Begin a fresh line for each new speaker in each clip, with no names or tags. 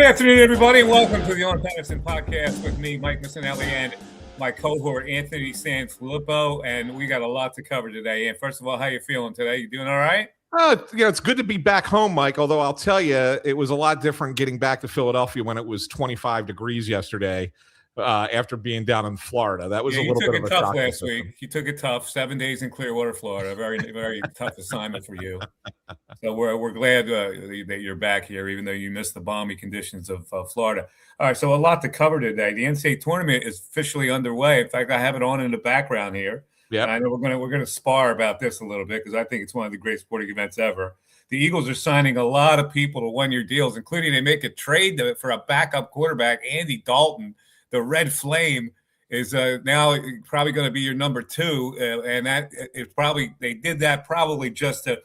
Good afternoon, everybody, and welcome to the Pattison Podcast with me, Mike Missinelli, and my cohort, Anthony Sanfilippo, and we got a lot to cover today. And first of all, how you feeling today? You doing all right?
It's good to be back home, Mike, although I'll tell you, it was a lot different getting back to Philadelphia when it was 25 degrees yesterday after being down in Florida. That was a little bit of a shock.
You took it tough last week. You took it tough. 7 days in Clearwater, Florida. Very, very tough assignment for you. So we're glad that you're back here, even though you missed the balmy conditions of Florida. All right, so a lot to cover today. The NCAA tournament is officially underway. In fact, I have it on in the background here. Yeah, I know we're gonna spar about this a little bit because I think it's one of the great sporting events ever. The Eagles are signing a lot of people to one-year deals, including they make a trade for a backup quarterback, Andy Dalton. The Red Flame is now probably going to be your number two, and that it's probably they did that probably just to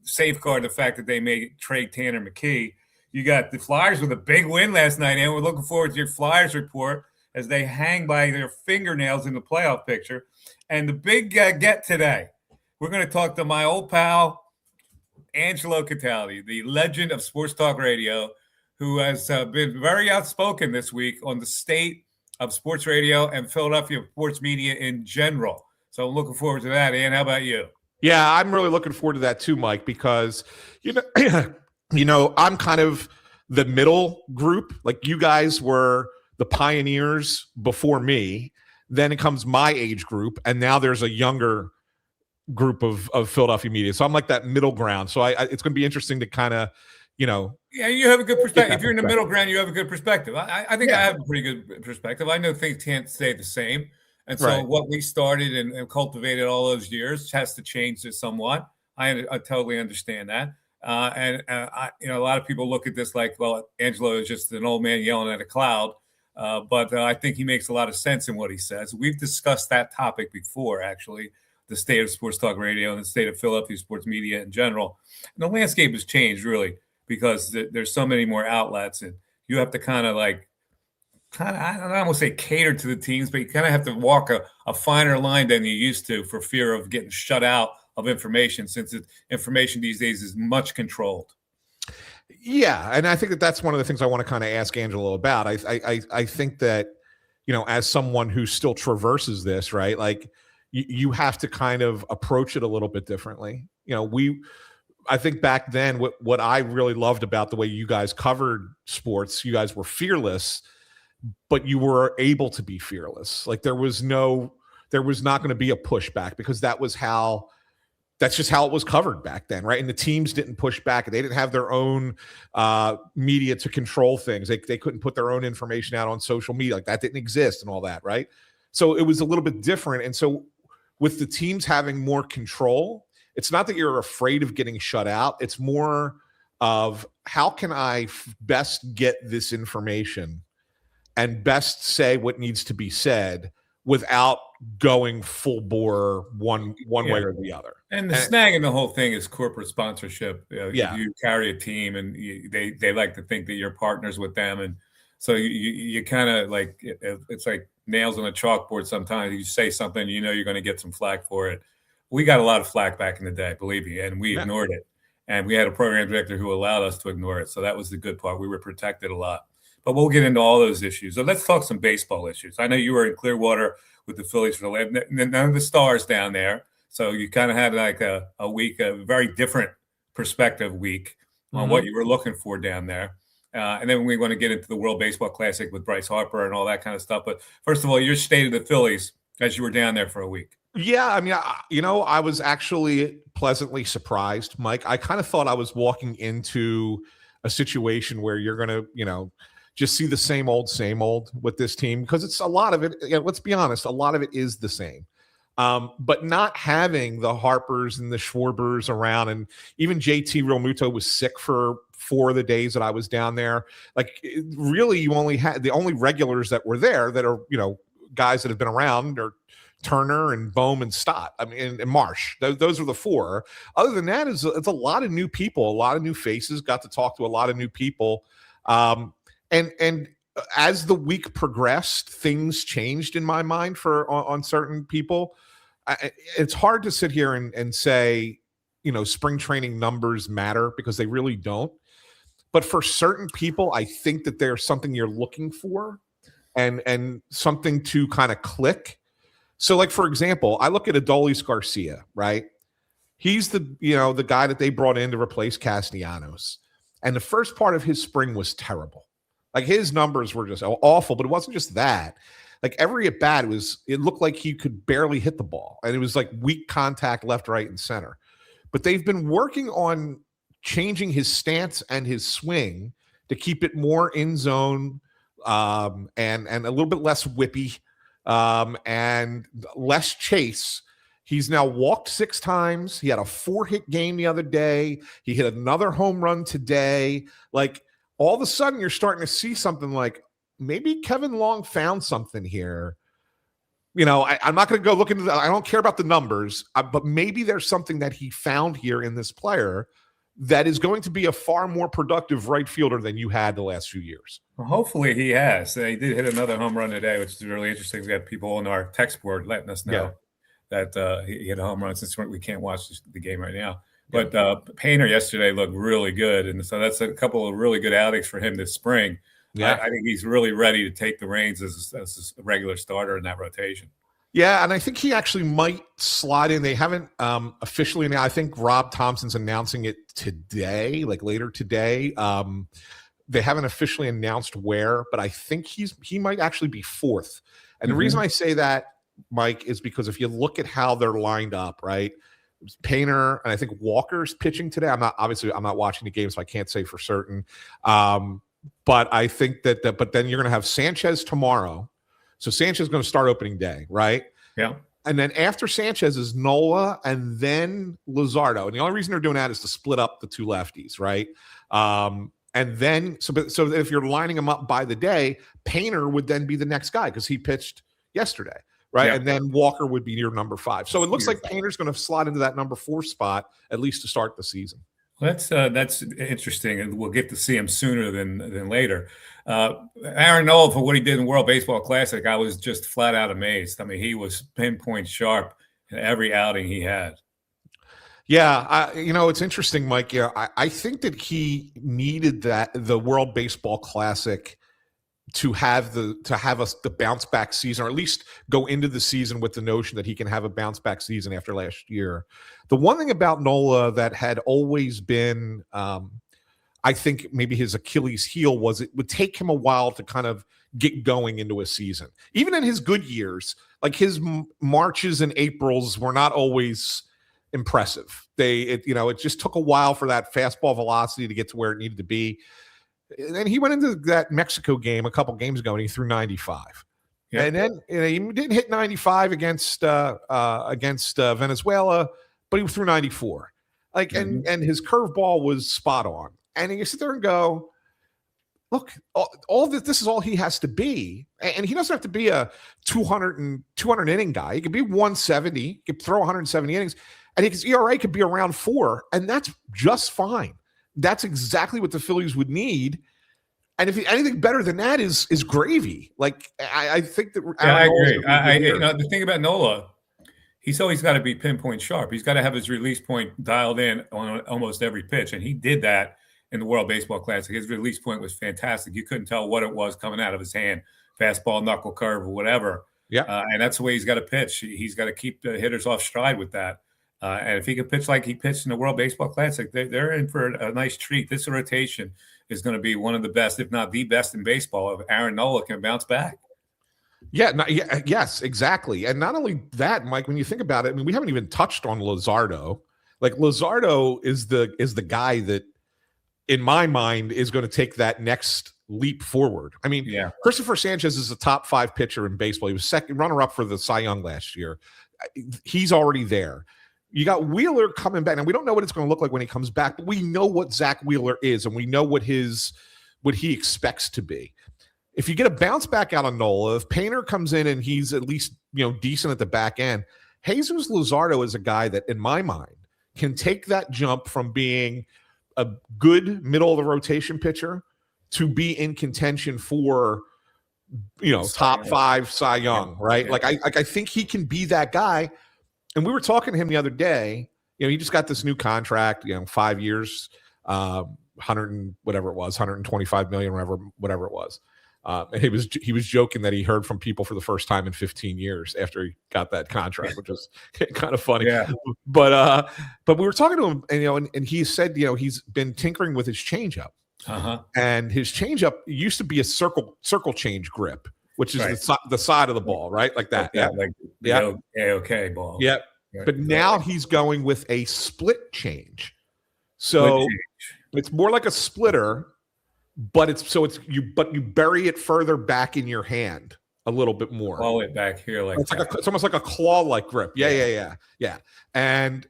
safeguard the fact that they may trade Tanner McKee. You got the Flyers with a big win last night, and we're looking forward to your Flyers report as they hang by their fingernails in the playoff picture. And the big get today, we're going to talk to my old pal, Angelo Cataldi, the legend of Sports Talk Radio, who has been very outspoken this week on the state of sports radio and Philadelphia sports media in general. So I'm looking forward to that. Ann, how about you?
Yeah, I'm really looking forward to that too, Mike, because, I'm kind of the middle group. Like you guys were the pioneers before me. Then it comes my age group, and now there's a younger group of Philadelphia media. So I'm like that middle ground. So it's going to be interesting to kind of, Yeah,
you have a good perspective. If you're in the middle ground, you have a good perspective. I think I have a pretty good perspective. I know things can't stay the same. And so what we started and cultivated all those years has to change this somewhat. I totally understand that. A lot of people look at this like, well, Angelo is just an old man yelling at a cloud. But I think he makes a lot of sense in what he says. We've discussed that topic before, actually, the state of sports talk radio and the state of Philadelphia sports media in general. And the landscape has changed, really, because there's so many more outlets, and you have to I don't want to say cater to the teams, but you kind of have to walk a finer line than you used to for fear of getting shut out of information, since information these days is much controlled.
Yeah, and I think that's one of the things I want to kind of ask Angelo about. I think that, as someone who still traverses this, right, like you have to kind of approach it a little bit differently. I think back then what I really loved about the way you guys covered sports, you guys were fearless, but you were able to be fearless. Like there was not going to be a pushback because that's just how it was covered back then, right? And the teams didn't push back. They didn't have their own media to control things. They couldn't put their own information out on social media. Like that didn't exist and all that, right? So it was a little bit different. And so with the teams having more control, it's not that you're afraid of getting shut out. It's more of how can I best get this information and best say what needs to be said without going full bore one way or the other.
And the snag in the whole thing is corporate sponsorship. You carry a team, and they like to think that you're partners with them, and so you kind of like it's like nails on a chalkboard. Sometimes you say something, you're going to get some flack for it. We got a lot of flack back in the day, believe me, and we ignored it. And we had a program director who allowed us to ignore it. So that was the good part. We were protected a lot. But we'll get into all those issues. So let's talk some baseball issues. I know you were in Clearwater with the Phillies for none of the stars down there. So you kind of had like a week, a very different perspective week on what you were looking for down there. And then we want to get into the World Baseball Classic with Bryce Harper and all that kind of stuff. But first of all, your state of the Phillies as you were down there for a week.
Yeah, I mean, I was actually pleasantly surprised, Mike. I kind of thought I was walking into a situation where you're going to, just see the same old with this team, because it's a lot of it. Let's be honest, a lot of it is the same. But not having the Harpers and the Schwarbers around, and even JT Realmuto was sick for 4 of the days that I was down there. Like, really, you only had the only regulars that were there that are, guys that have been around are Turner and Bohm and Stott. I mean, and Marsh. Those are the 4. Other than that, it's a lot of new people, a lot of new faces. Got to talk to a lot of new people. And as the week progressed, things changed in my mind on certain people. It's hard to sit here and say, spring training numbers matter, because they really don't. But for certain people, I think that there's something you're looking for and something to kind of click. So, like, for example, I look at Adolis Garcia, right? He's the guy that they brought in to replace Castellanos. And the first part of his spring was terrible. Like, his numbers were just awful, but it wasn't just that. Like, every at bat it looked like he could barely hit the ball. And it was like weak contact left, right, and center. But they've been working on changing his stance and his swing to keep it more in zone and a little bit less whippy and less chase. He's now walked 6 times. He had a 4-hit game the other day. He hit another home run today. Like, all of a sudden you're starting to see something like maybe Kevin Long found something here. I'm not going to go look into that. I don't care about the numbers, but maybe there's something that he found here in this player that is going to be a far more productive right fielder than you had the last few years.
Well, hopefully he has. He did hit another home run today, which is really interesting. We got people on our text board letting us know that he hit a home run, since we can't watch the game right now. But Painter yesterday looked really good, and so that's a couple of really good outings for him this spring. Yeah, I think he's really ready to take the reins as a regular starter in that rotation.
Yeah, and I think he actually might slide in. They haven't officially now. I think Rob Thompson's announcing it today, like later today. They haven't officially announced where, but I think he might actually be 4th. And the reason I say that, Mike, is because if you look at how they're lined up, right? Painter and I think Walker's pitching today. I'm not watching the game, so I can't say for certain. But I think but then you're going to have Sanchez tomorrow. So Sanchez is going to start opening day, right?
Yeah.
And then after Sanchez is Nola and then Luzardo. And the only reason they're doing that is to split up the 2 lefties, right? And then, so if you're lining them up by the day, Painter would then be the next guy because he pitched yesterday, right? Yeah. And then Walker would be your number 5. So it looks like Painter's going to slide into that number 4 spot, at least to start the season.
Well, that's interesting, and we'll get to see him sooner than later. Aaron Nola, for what he did in World Baseball Classic, I was just flat out amazed. I mean, he was pinpoint sharp in every outing he had.
Yeah, it's interesting, Mike. Yeah, I think that he needed the World Baseball Classic to have the bounce back season, or at least go into the season with the notion that he can have a bounce back season after last year. The one thing about Nola that had always been, I think maybe his Achilles heel, was it would take him a while to kind of get going into a season. Even in his good years, like his Marches and Aprils were not always impressive. It just took a while for that fastball velocity to get to where it needed to be. And then he went into that Mexico game a couple games ago and he threw 95. Yeah. And then he didn't hit 95 against Venezuela, but he threw 94. And his curveball was spot on. And you sit there and go, look, all this is all he has to be. And he doesn't have to be a 200 inning guy. He could be 170. He could throw 170 innings. And his ERA could be around 4. And that's just fine. That's exactly what the Phillies would need. And if anything better than that is gravy. Like, I think that.
Yeah, I agree. The thing about Nola, he's always got to be pinpoint sharp. He's got to have his release point dialed in on almost every pitch. And he did that in the World Baseball Classic. His release point was fantastic. You couldn't tell what it was coming out of his hand, fastball, knuckle curve, or whatever. Yeah. And that's the way he's got to pitch. He's got to keep the hitters off stride with that. And if he can pitch like he pitched in the World Baseball Classic, they're in for a nice treat. This rotation is going to be one of the best, if not the best in baseball, if Aaron Nola can bounce back.
Yes, exactly. And not only that, Mike, when you think about it, I mean, we haven't even touched on Luzardo. Like, Luzardo is the guy that, in my mind, is going to take that next leap forward. I mean, Christopher Sanchez is a top 5 pitcher in baseball. He was second runner-up for the Cy Young last year. He's already there. You got Wheeler coming back, and we don't know what it's going to look like when he comes back, but we know what Zach Wheeler is, and we know what he expects to be. If you get a bounce back out of Nola, if Painter comes in and he's at least decent at the back end, Jesus Luzardo is a guy that, in my mind, can take that jump from being a good middle of the rotation pitcher to be in contention for top 5 Cy Young, right? Yeah. Like I think he can be that guy. And we were talking to him the other day. He just got this new contract, 5 years, 100 and whatever it was, 125 million, whatever it was. And he was joking that he heard from people for the first time in 15 years after he got that contract, which was kind of funny.
Yeah.
But we were talking to him, and he said, he's been tinkering with his changeup, and his changeup used to be a circle change grip, which is the side of the ball, right, like that.
Okay, ball.
Yeah. But now he's going with a split change, so it's more like a splitter. But you bury it further back in your hand a little bit more.
Claw it back here,
it's almost like a claw-like grip. Yeah. And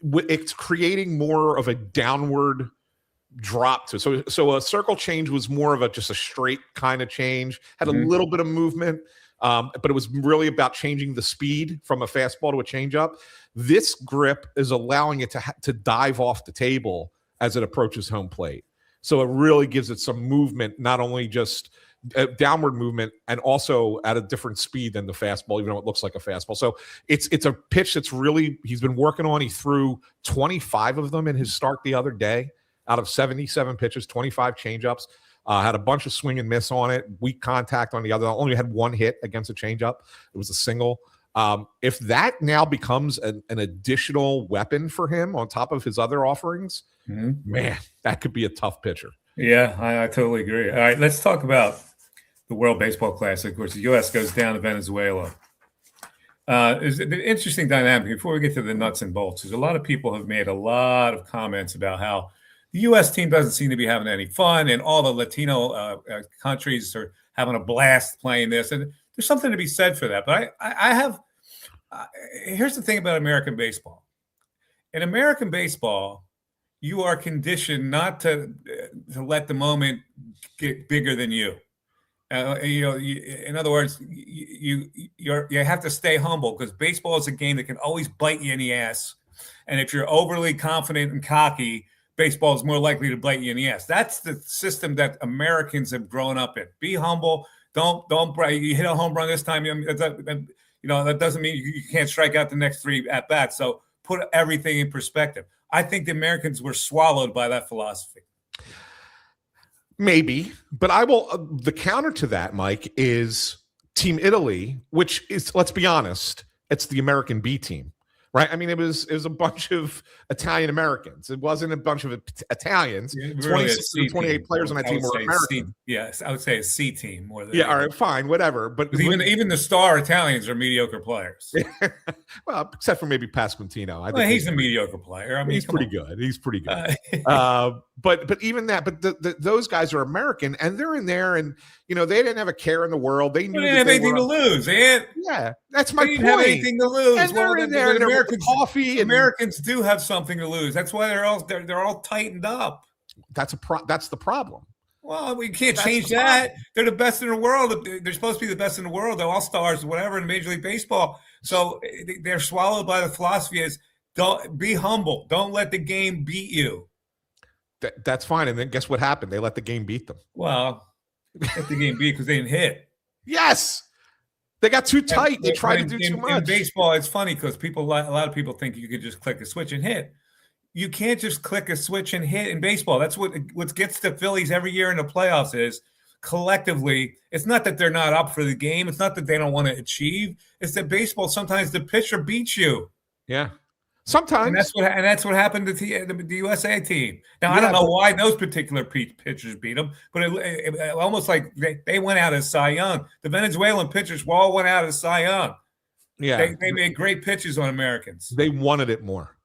it's creating more of a downward drop to it. So a circle change was more of just a straight kind of change. Had a little bit of movement, but it was really about changing the speed from a fastball to a changeup. This grip is allowing it to dive off the table as it approaches home plate. So it really gives it some movement, not only just downward movement, and also at a different speed than the fastball, even though it looks like a fastball. So it's a pitch that's really he's been working on. He threw 25 of them in his start the other day. Out of 77 pitches, 25 changeups. Had a bunch of swing and miss on it. Weak contact on the other. Only had one hit against a changeup. It was a single. If that now becomes an additional weapon for him on top of his other offerings, man, that could be a tough pitcher.
Yeah, I totally agree. All right, let's talk about the World Baseball Classic, which the U.S. goes down to Venezuela. It's an interesting dynamic. Before we get to the nuts and bolts, there's a lot of people have made a lot of comments about how the U.S. team doesn't seem to be having any fun, and all the Latino countries are having a blast playing this. And there's something to be said for that. But I have here's the thing about American baseball. In American baseball, you are conditioned not to let the moment get bigger than you. In other words, you have to stay humble, because baseball is a game that can always bite you in the ass. And if you're overly confident and cocky, baseball is more likely to bite you in the ass. That's the system that Americans have grown up in. Be humble. Don't you hit a home run this time. That doesn't mean you can't strike out the next 3 at bats. So put everything in perspective. I think the Americans were swallowed by that philosophy.
Maybe, but the counter to that, Mike, is Team Italy, which is, let's be honest, it's the American B team, right? I mean, it was a bunch of Italian Americans. It wasn't a bunch of Italians. 26 or 28 players on that team were American.
Yes, I would say a C team more than.
Yeah, all right, fine, whatever. But
even the star Italians are mediocre players.
Well, except for maybe Pasquantino. I
think he's a mediocre player. I mean,
he's pretty good. He's pretty good. But even that. But those guys are American, and they're in there, and they didn't have a care in the world. They knew
they didn't have anything to lose.
Yeah, that's my point.
They didn't have anything to lose.
And they're in there, and Americans, coffee.
Americans do have something to lose. That's why they're all tightened up.
That's the problem.
Well, we can't change that. They're the best in the world. They're supposed to be the best in the world. They're all stars, whatever, in Major League Baseball. So they're swallowed by the philosophy is don't be humble. Don't let the game beat you.
That's fine. And then guess what happened? They let the game beat them.
Well, let the game beat because they didn't hit.
Yes. They got too tight. They tried to do too much.
In baseball, it's funny because a lot of people think you could just click a switch and hit. You can't just click a switch and hit in baseball. That's what gets the Phillies every year in the playoffs is collectively. It's not that they're not up for the game. It's not that they don't want to achieve. It's that baseball, sometimes the pitcher beats you.
Yeah. Sometimes.
And that's what happened to the USA team. Now, I don't know why those particular pitchers beat them, but it almost like they went out as Cy Young. The Venezuelan pitchers all went out as Cy Young.
Yeah.
They made great pitches on Americans.
They wanted it more.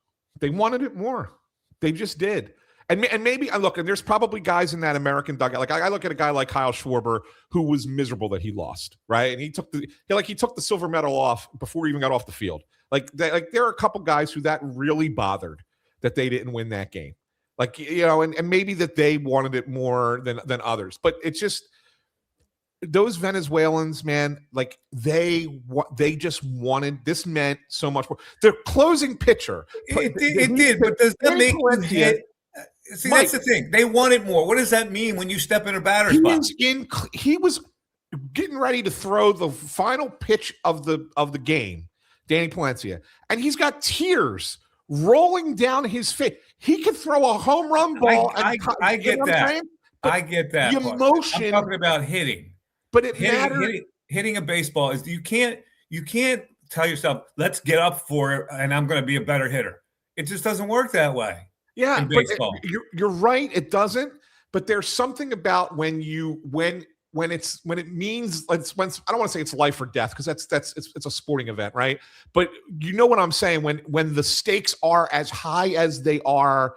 They just did. And maybe I look, and there's probably guys in that American dugout. Like I look at a guy like Kyle Schwarber, who was miserable that he lost, right? And he took the silver medal off before he even got off the field. There are a couple guys who that really bothered that they didn't win that game. And maybe that they wanted it more than others. But it's just those Venezuelans, man, they just wanted, this meant so much more. Their closing pitcher.
It did, but does that make you hit? See, Mike, that's the thing. They wanted more. What does that mean when you step in a batter's box?
He was getting ready to throw the final pitch of the game, Danny Palencia, and he's got tears rolling down his face. He could throw a home run ball.
I get that. I get that.
The emotion.
I'm talking about hitting.
But it matters.
Hitting a baseball is you can't tell yourself, let's get up for it and I'm going to be a better hitter. It just doesn't work that way.
Yeah,
in baseball.
You're right. It doesn't. But there's something about when it means I don't want to say it's life or death because it's a sporting event, right? But you know what I'm saying when the stakes are as high as they are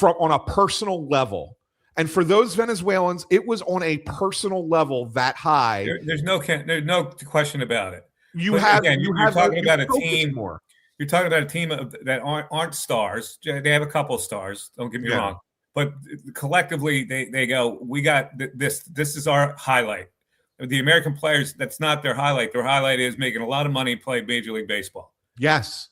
on a personal level. And for those Venezuelans, it was on a personal level that high.
There's no question about it.
You're talking
about a team that aren't stars. They have a couple of stars. Don't get me wrong. But collectively, they go, we got this. This is our highlight. The American players, that's not their highlight. Their highlight is making a lot of money and play Major League Baseball.
Yes.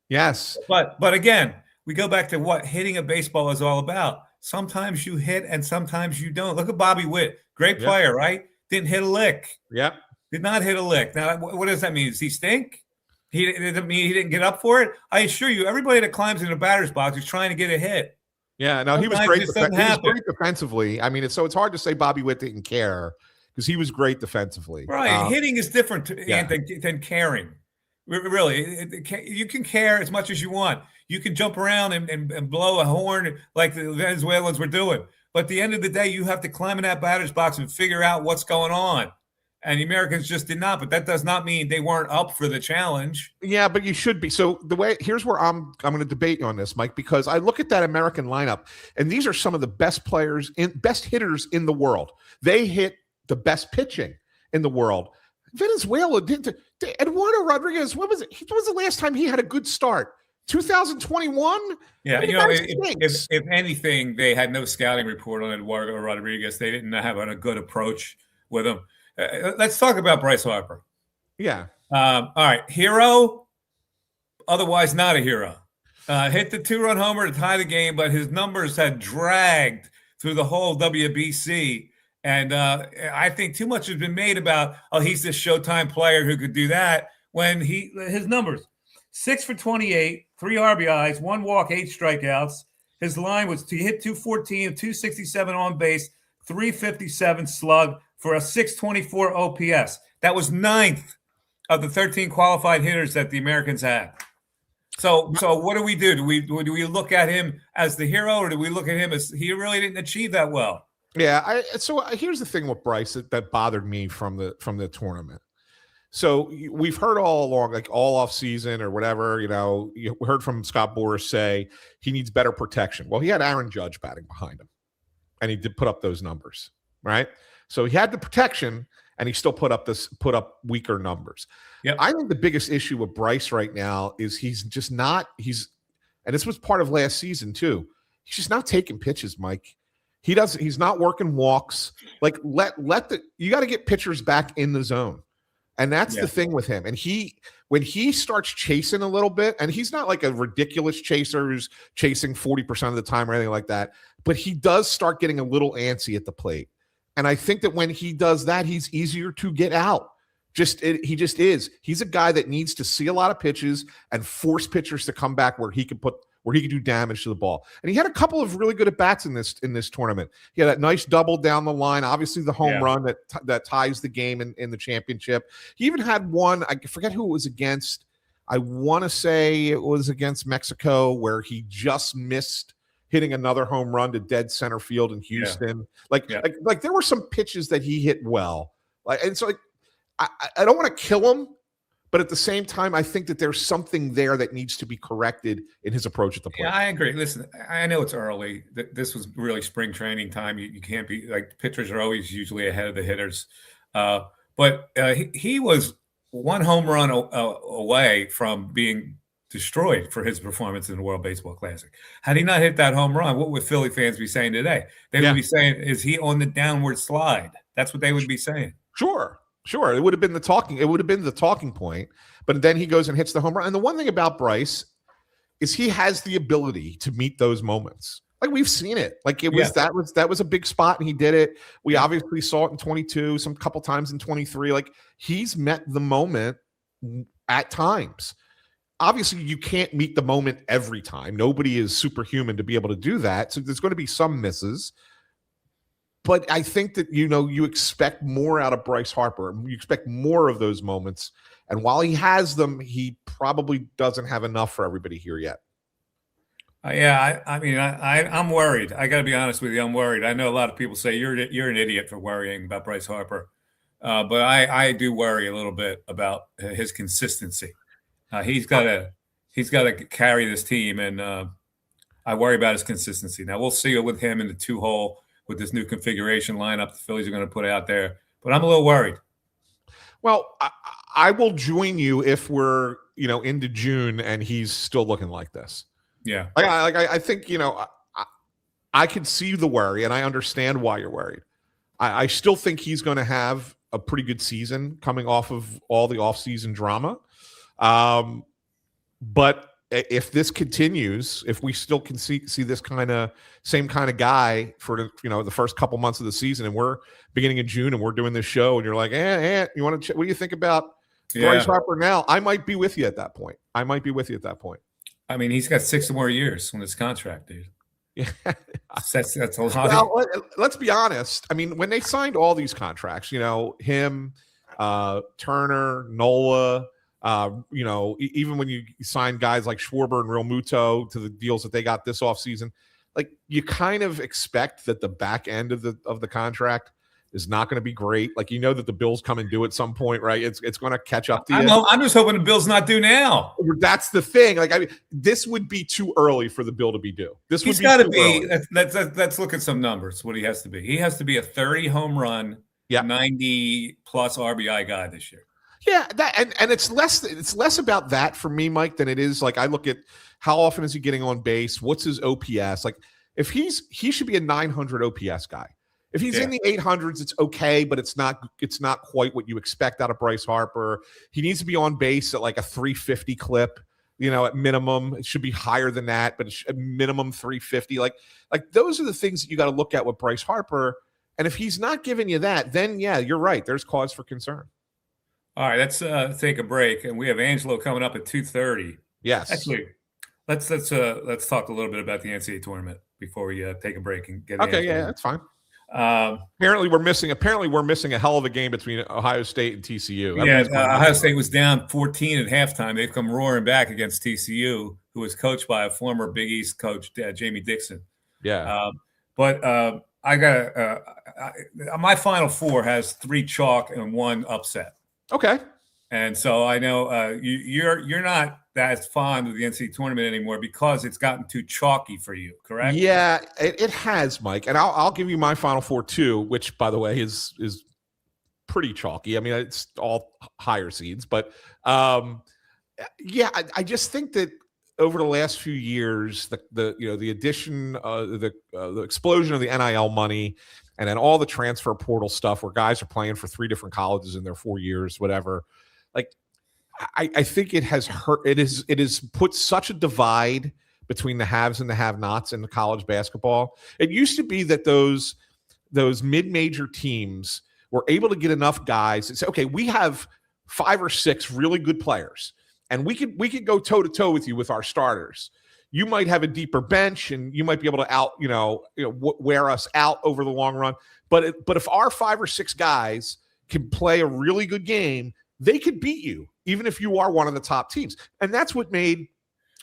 But again, we go back to what hitting a baseball is all about. Sometimes you hit and sometimes you don't. Look at Bobby Witt. Great player, right? Didn't hit a lick.
Yep.
Did not hit a lick. Now, what does that mean? Does he stink? He doesn't mean he didn't get up for it. I assure you, everybody that climbs in the batter's box is trying to get a hit.
Yeah, no, he was great. He was great defensively. I mean, it's hard to say Bobby Witt didn't care because he was great defensively.
Right, hitting is different than caring. Really, you can care as much as you want. You can jump around and blow a horn like the Venezuelans were doing. But at the end of the day, you have to climb in that batter's box and figure out what's going on. And the Americans just did not. But that does not mean they weren't up for the challenge.
Yeah, but you should be. So here's where I'm going to debate you on this, Mike, because I look at that American lineup, and these are some of the best players, best hitters in the world. They hit the best pitching in the world. Venezuela didn't. Eduardo Rodriguez, when was the last time he had a good start? 2021?
Yeah, if anything, they had no scouting report on Eduardo Rodriguez. They didn't have a good approach with him. Let's talk about Bryce Harper.
Yeah.
All right. Hero, otherwise not a hero. Hit the 2-run homer to tie the game, but his numbers had dragged through the whole WBC. And I think too much has been made about, he's this Showtime player who could do that when his numbers, 6 for 28, 3 RBIs, 1 walk, 8 strikeouts. His line was to hit 214, 267 on base, 357 slug for a 624 OPS. That was 9th of the 13 qualified hitters that the Americans had. So what do we do? Do we look at him as the hero, or do we look at him as he really didn't achieve that well?
Yeah. So here's the thing with Bryce that bothered me from the tournament. So we've heard all along, like all off season or whatever, you heard from Scott Boras say he needs better protection. Well, he had Aaron Judge batting behind him, and he did put up those numbers, right? So he had the protection, and he still put up weaker numbers.
Yep.
I think the biggest issue with Bryce right now is and this was part of last season too. He's just not taking pitches, Mike. He's not working walks. Like you got to get pitchers back in the zone. And that's the thing with him. And when he starts chasing a little bit, and he's not like a ridiculous chaser who's chasing 40% of the time or anything like that, but he does start getting a little antsy at the plate. And I think that when he does that, he's easier to get out. He just is. He's a guy that needs to see a lot of pitches and force pitchers to come back where he can do damage to the ball. And he had a couple of really good at-bats in this tournament. He had that nice double down the line, obviously the home run that ties the game in the championship. He even had one, I forget who it was against. I want to say it was against Mexico, where he just missed hitting another home run to dead center field in Houston. Like there were some pitches that he hit well. And so I don't want to kill him, but at the same time, I think that there's something there that needs to be corrected in his approach at the plate.
Yeah, I agree. Listen, I know it's early. This was really spring training time. You can't be like, pitchers are always usually ahead of the hitters. But he was one home run away from being destroyed for his performance in the World Baseball Classic. Had he not hit that home run, what would Philly fans be saying today? They would be saying, is he on the downward slide? That's what they would be saying.
Sure. It would have been the talking point, but then he goes and hits the home run. And the one thing about Bryce is he has the ability to meet those moments. Like, we've seen it. Like, that was a big spot, and he did it. We obviously saw it in 22, some couple times in 23. Like, he's met the moment at times. obviously you can't meet the moment every time. Nobody is superhuman to be able to do that. So there's going to be some misses. But I think that, you expect more out of Bryce Harper. You expect more of those moments. And while he has them, he probably doesn't have enough for everybody here yet.
I'm worried. I got to be honest with you. I'm worried. I know a lot of people say you're an idiot for worrying about Bryce Harper. But I do worry a little bit about his consistency. He's got to carry this team, and I worry about his consistency. Now, we'll see it with him in the 2-hole with this new configuration lineup the Phillies are going to put out there. But I'm a little worried.
Well, I will join you if we're, into June and he's still looking like this.
Yeah.
I think, I can see the worry, and I understand why you're worried. I still think he's going to have a pretty good season coming off of all the offseason drama. But if this continues, if we still can see this same kind of guy for the first couple months of the season, and we're beginning in June and we're doing this show, and you're like, you want to? What do you think about Bryce Harper now? I might be with you at that point. I mean, he's got 6 more years on this contract, dude. Yeah,
that's a lot.
Well, let's be honest. I mean, when they signed all these contracts, him, Turner, Nola. Even when you sign guys like Schwarber and Real Muto to the deals that they got this offseason, like, you kind of expect that the back end of the contract is not going to be great. Like, that the Bills come and do at some point, right? It's going to catch up to you.
I'm just hoping the Bills not due now.
That's the thing. Like, this would be too early for the bill to be due.
He's got to be. Let's look at some numbers. What he has to be. He has to be a 30 home run, 90 plus RBI guy this year.
Yeah, and it's less about that for me, Mike, than it is like I look at how often is he getting on base, what's his OPS. Like, if he should be a 900 OPS guy. If he's in the 800s, it's okay, but it's not quite what you expect out of Bryce Harper. He needs to be on base at like a 350 clip, at minimum. It should be higher than that, but it's a minimum 350. Like those are the things that you got to look at with Bryce Harper. And if he's not giving you that, then yeah, you're right. There's cause for concern.
All right, let's take a break, and we have Angelo coming up at 2:30.
Yes.
Actually, let's talk a little bit about the NCAA tournament before we take a break and get.
Okay, yeah, that's fine. Apparently we're missing a hell of a game between Ohio State and TCU.
Ohio State was down 14 at halftime. They've come roaring back against TCU, who was coached by a former Big East coach, Jamie Dixon.
Yeah.
But I got my Final Four has 3 chalk and 1 upset.
Okay.
And so I know you're not that fond of the NCAA tournament anymore because it's gotten too chalky for you, correct?
Yeah, it has, Mike. And I'll give you my Final Four too, which, by the way, is pretty chalky. I mean, it's all higher seeds, but I just think that over the last few years, the addition, the explosion of the NIL money, and then all the transfer portal stuff where guys are playing for 3 different colleges in their 4 years, whatever. Like, I think it has hurt. It is put such a divide between the haves and the have-nots in the college basketball. It used to be that those mid-major teams were able to get enough guys and say, okay, we have 5 or 6 really good players, and we could go toe-to-toe with you with our starters. You might have a deeper bench, and you might be able to wear us out over the long run. But if our 5 or 6 guys can play a really good game, they could beat you, even if you are one of the top teams. And that's what made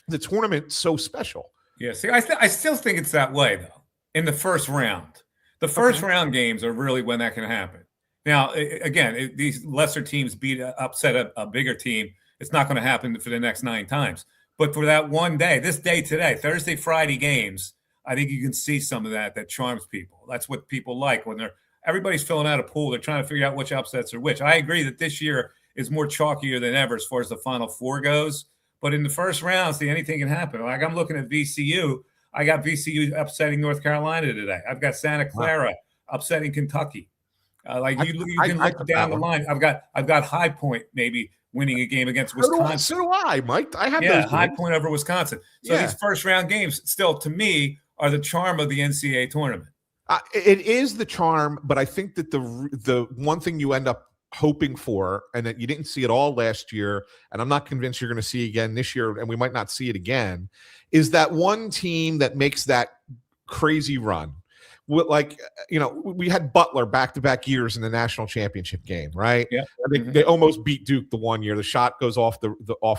the tournament so special.
Yeah, see, I still think it's that way, though, in the first round. The first round games are really when that can happen. Now, again, these lesser teams upset a bigger team. It's not going to happen for the next 9 times. But for that one day, this day today, Thursday, Friday games, I think you can see some of that charms people. That's what people like when everybody's filling out a pool. They're trying to figure out which upsets are which. I agree that this year is more chalkier than ever as far as the Final Four goes. But in the first round, see, anything can happen. Like, I'm looking at VCU. I got VCU upsetting North Carolina today. I've got Santa Clara upsetting Kentucky. You can look down the line. I've got High Point maybe winning a game against Wisconsin.
So do I, Mike. I have those
High Point over Wisconsin. So these first round games still, to me, are the charm of the NCAA tournament.
It is the charm, but I think that the one thing you end up hoping for, and that you didn't see it all last year, and I'm not convinced you're going to see again this year, and we might not see it again, is that one team that makes that crazy run. Like, we had Butler back-to-back years in the national championship game, right?
Yeah.
They almost beat Duke the one year. The shot goes off the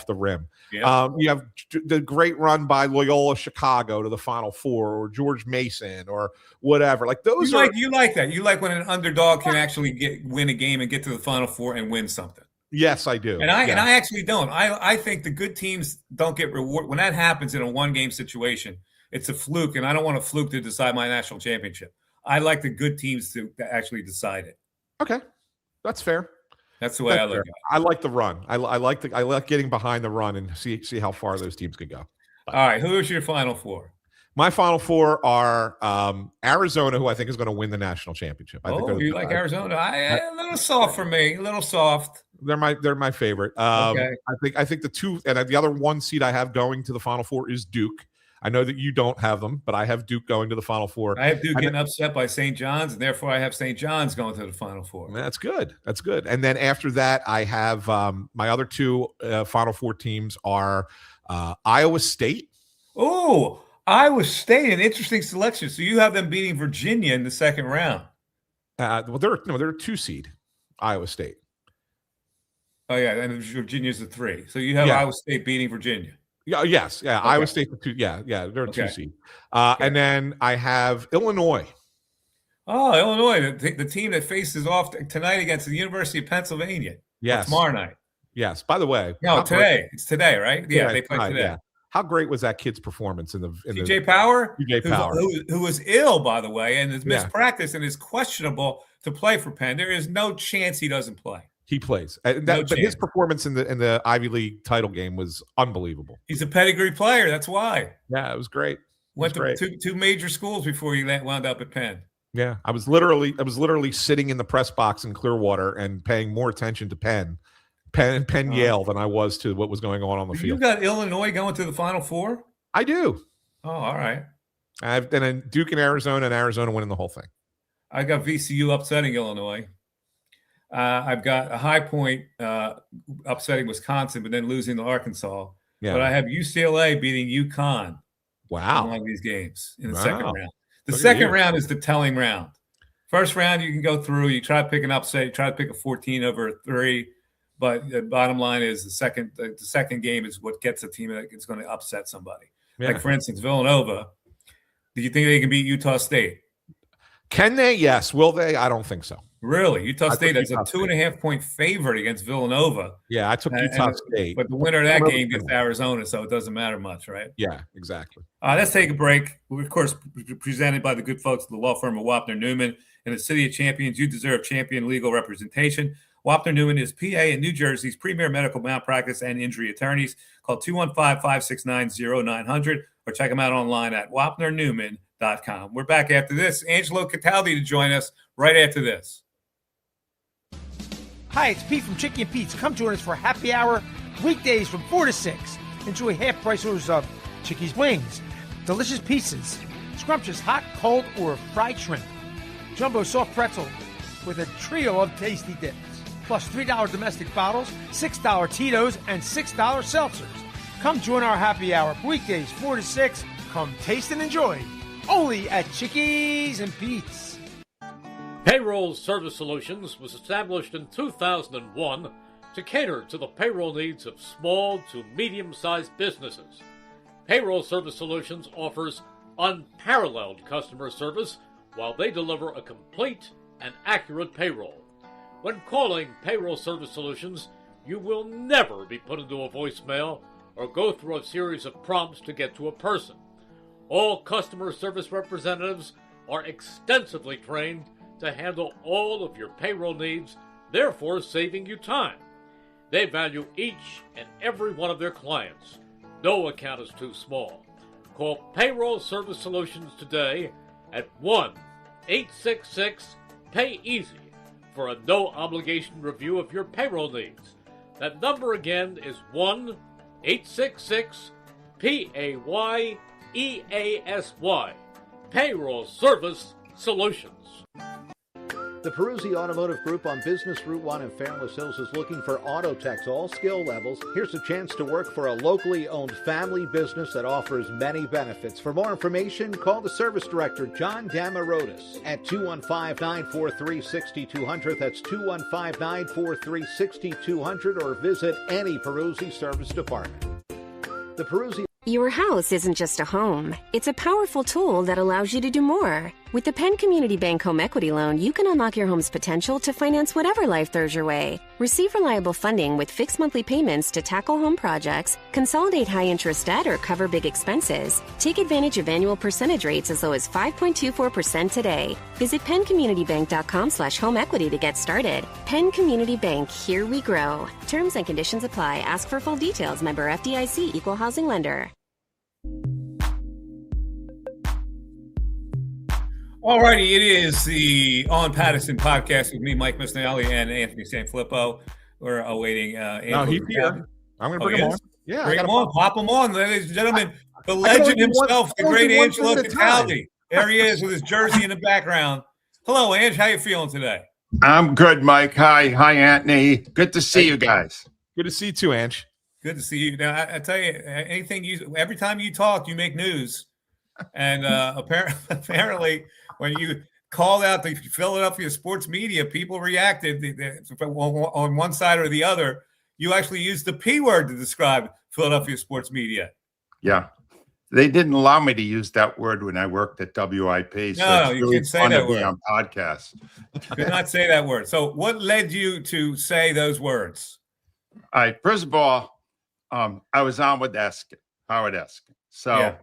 rim.
Yeah.
You have the great run by Loyola Chicago to the Final Four, or George Mason, or whatever. Like those
you like that. You like when an underdog can actually win a game and get to the Final Four and win something.
Yes, I do.
And I actually don't. I think the good teams don't get rewarded when that happens in a one-game situation. It's a fluke, and I don't want a fluke to decide my national championship. I like the good teams to actually decide it.
Okay, that's fair.
That's the way I look at it.
I like the run. I like getting behind the run and see how far those teams could go.
All right, who is your Final Four?
My Final Four are Arizona, who I think is going to win the national championship.
You like Arizona? A little soft for me. A little soft.
They're my favorite.
Okay.
I think the two and the other one seed I have going to the Final Four is Duke. I know that you don't have them, but I have Duke going to the Final Four.
I have Duke getting upset by St. John's, and therefore I have St. John's going to the Final Four.
That's good. That's good. And then after that, I have my other two Final Four teams are Iowa State.
Oh, Iowa State, an interesting selection. So you have them beating Virginia in the second round.
Well, they're a 2 seed, Iowa State.
Oh yeah, and Virginia's a 3. So you have Iowa State beating Virginia.
Yeah. Yes. Yeah. Okay. Iowa State. Yeah. They're a 2 seed. And then I have Illinois.
Oh, Illinois, the team that faces off tonight against the University of Pennsylvania.
Yes.
Tomorrow night.
Yes. By the way.
No, today. It's today, right? Yeah, they play today.
Yeah. How great was that kid's performance in
TJ Power?
TJ Power,
who was ill, by the way, and is missed practice and is questionable to play for Penn. There is no chance he doesn't play.
He plays. But his performance in the Ivy League title game was unbelievable.
He's a pedigree player. That's why.
Yeah, it was great.
Went to two major schools before he wound up at Penn.
Yeah, I was literally sitting in the press box in Clearwater and paying more attention to Penn Yale than I was to what was going on the field.
You got Illinois going to the Final Four?
I do.
Oh, all right.
And then Duke and Arizona winning the whole thing.
I got VCU upsetting Illinois. I've got a High Point upsetting Wisconsin, but then losing to Arkansas. Yeah. But I have UCLA beating UConn.
Wow.
In one of these games in the second round. The second round is the telling round. First round, you can go through. You try to pick an upset. You try to pick a 14 over a 3. But the bottom line is the second game is what gets a team that is going to upset somebody. Yeah. Like, for instance, Villanova. Do you think they can beat Utah State?
Can they? Yes. Will they? I don't think so.
Really? Utah State is a 2.5-point favorite against Villanova.
Yeah, I took Utah State.
But the winner of that game gets Arizona, so it doesn't matter much, right?
Yeah, exactly.
Let's take a break. We're, of course, presented by the good folks at the law firm of Wapner Newman. In the City of Champions, you deserve champion legal representation. Wapner Newman is PA and New Jersey's premier medical malpractice and injury attorneys. Call 215-569-0900 or check them out online at wapnernewman.com. We're back after this. Angelo Cataldi to join us right after this.
Hi, it's Pete from Chicky and Pete's. Come join us for happy hour weekdays from 4 to 6. Enjoy half-price orders of Chicky's wings, delicious pizzas, scrumptious hot, cold, or fried shrimp, jumbo soft pretzel with a trio of tasty dips, plus $3 domestic bottles, $6 Tito's, and $6 seltzers. Come join our happy hour weekdays 4 to 6. Come taste and enjoy. Only at Chicky's and Pete's.
Payroll Service Solutions was established in 2001 to cater to the payroll needs of small to medium-sized businesses. Payroll Service Solutions offers unparalleled customer service while they deliver a complete and accurate payroll. When calling Payroll Service Solutions, you will never be put into a voicemail or go through a series of prompts to get to a person. All customer service representatives are extensively trained to handle all of your payroll needs, therefore saving you time. They value each and every one of their clients. No account is too small. Call Payroll Service Solutions today at 1-866-PAY-EASY for a no-obligation review of your payroll needs. That number again is 1-866-PAYEASY. Payroll Service Solutions.
The Peruzzi Automotive Group on Business Route 1 in Fairless Hills is looking for auto techs, all skill levels. Here's a chance to work for a locally owned family business that offers many benefits. For more information, call the service director, John Damarodis, at 215-943-6200. That's 215-943-6200, or visit any Peruzzi service department. The Peruzzi.
Your house isn't just a home. It's a powerful tool that allows you to do more. With the Penn Community Bank Home Equity Loan, you can unlock your home's potential to finance whatever life throws your way. Receive reliable funding with fixed monthly payments to tackle home projects, consolidate high-interest debt, or cover big expenses. Take advantage of annual percentage rates as low as 5.24% today. Visit PennCommunityBank.com/home equity to get started. Penn Community Bank, here we grow. Terms and conditions apply. Ask for full details. Member FDIC, Equal Housing Lender.
All righty, it is the On Pattison Podcast with me, Mike Misnelli, and Anthony Sanfilippo. We're awaiting
No, he's here. I'm going to bring him on. Yeah,
bring him on. Pop him on, ladies and gentlemen. The legend himself, the great Angelo Cataldi. There he is with his jersey in the background. Hello, Ange. How you feeling today?
I'm good, Mike. Hi, Anthony. Good to see you guys.
Good to see you too, Ange.
Good to see you. Now, I tell you, every time you talk, you make news. And apparently, when you called out the Philadelphia sports media, people reacted on one side or the other. You actually used the P word to describe Philadelphia sports media.
Yeah. They didn't allow me to use that word when I worked at WIP. So
no, you can't say that word
on podcasts.
You could not say that word. So what led you to say those words?
All right. First of all, I was on with Howard Eskin. So,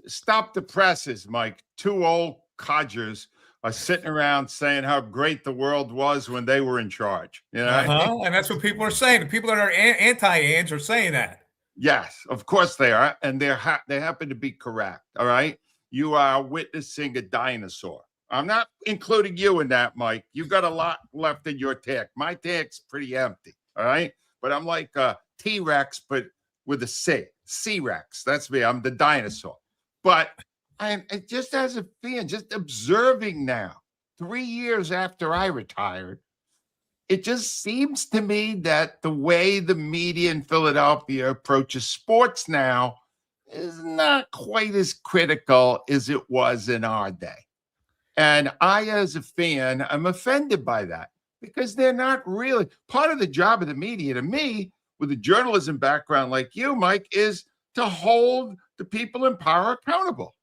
stop the presses, Mike. Two old codgers are sitting around saying how great the world was when they were in charge. You know,
and that's what people are saying. The people that are anti-Ange are saying that.
Yes, of course they are, and they happen to be correct. All right, you are witnessing a dinosaur. I'm not including you in that, Mike. You got a lot left in your tank. My tank's pretty empty. All right, but I'm like a T-Rex, but with a C. C-Rex. That's me. I'm the dinosaur. But I'm just as a fan, just observing now, 3 years after I retired, it just seems to me that the way the media in Philadelphia approaches sports now is not quite as critical as it was in our day. And I, as a fan, I'm offended by that because they're not really part of the job of the media. To me, with a journalism background like you, Mike, is to hold the people in power accountable.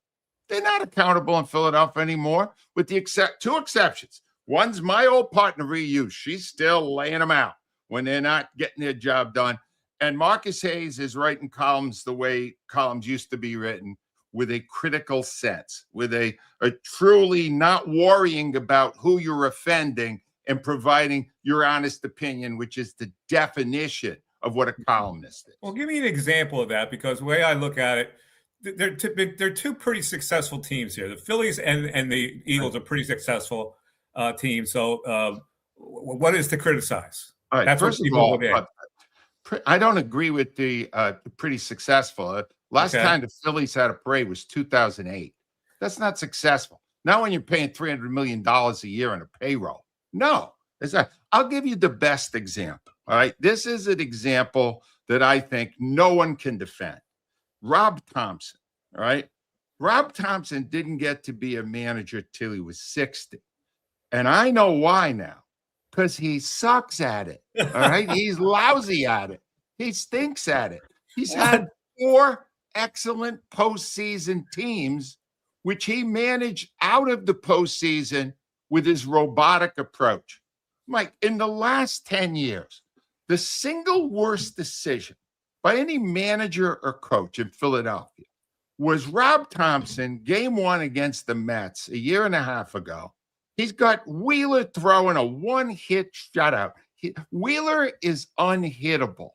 They're not accountable in Philadelphia anymore, with the two exceptions. One's my old partner, Reuse. She's still laying them out when they're not getting their job done. And Marcus Hayes is writing columns the way columns used to be written, with a critical sense, with a truly not worrying about who you're offending and providing your honest opinion, which is the definition of what a columnist is.
Well, give me an example of that, because the way I look at it, they're two pretty successful teams here. The Phillies and the Eagles are pretty successful teams. So what is to criticize?
All right,
that's
first of all, I don't agree with the pretty successful. Last time the Phillies had a parade was 2008. That's not successful. Not when you're paying $300 million a year on a payroll. No, it's not. I'll give you the best example. All right. This is an example that I think no one can defend. Rob Thompson. All right. Rob Thompson didn't get to be a manager till he was 60. And I know why now. Because he sucks at it. All right. He's lousy at it. He stinks at it. He's had 4 excellent postseason teams, which he managed out of the postseason with his robotic approach. Mike, in the last 10 years, the single worst decision by any manager or coach in Philadelphia was Rob Thompson, game 1 against the Mets a year and a half ago. He's got Wheeler throwing a 1-hit shutout. Wheeler is unhittable.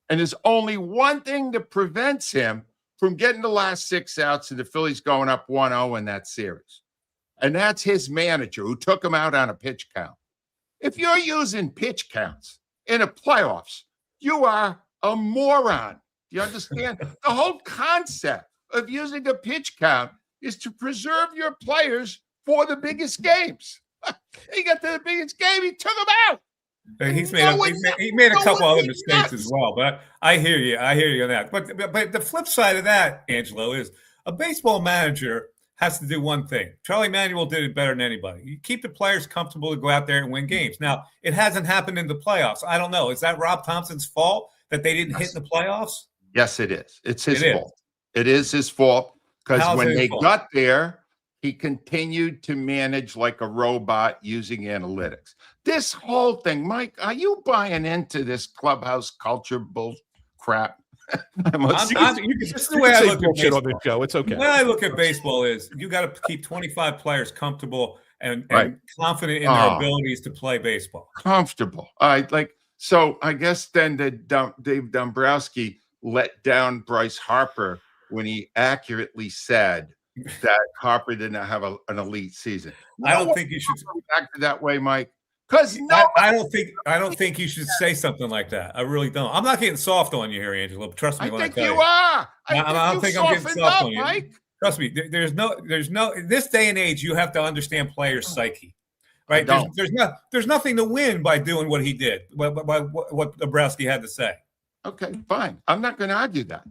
And there's only one thing that prevents him from getting the last 6 outs and the Phillies going up 1-0 in that series. And that's his manager who took him out on a pitch count. If you're using pitch counts in a playoffs, you are a moron. Do you understand? The whole concept of using a pitch count is to preserve your players for the biggest games. He got to the biggest game. He took him out.
He made a couple other mistakes as well, but I hear you. I hear you on that. But the flip side of that, Angelo, is a baseball manager has to do one thing. Charlie Manuel did it better than anybody. You keep the players comfortable to go out there and win games. Now, it hasn't happened in the playoffs. I don't know. Is that Rob Thompson's fault that they didn't hit in the playoffs?
Yes, it is. It's his fault. It is his fault because when they got there, he continued to manage like a robot using analytics. This whole thing, Mike, are you buying into this clubhouse culture bull crap?
This is the way I look at baseball.
On this show. It's okay.
The way I look at baseball is you got to keep 25 players comfortable and confident in their abilities to play baseball.
Comfortable. So I guess then Dave Dombrowski let down Bryce Harper when he accurately said that Harper didn't have an elite season.
I don't think you should
act that way, Mike. Because
I don't think you should say something like that. I really don't. I'm not getting soft on you here, Angelo. Trust me when I tell you.
I
don't think I'm getting soft on you.
Mike.
Trust me. There's no. In this day and age, you have to understand players' psyche, right? There's nothing to win by doing what he did. By what Dombrowski had to say.
Okay, fine. I'm not going to argue that.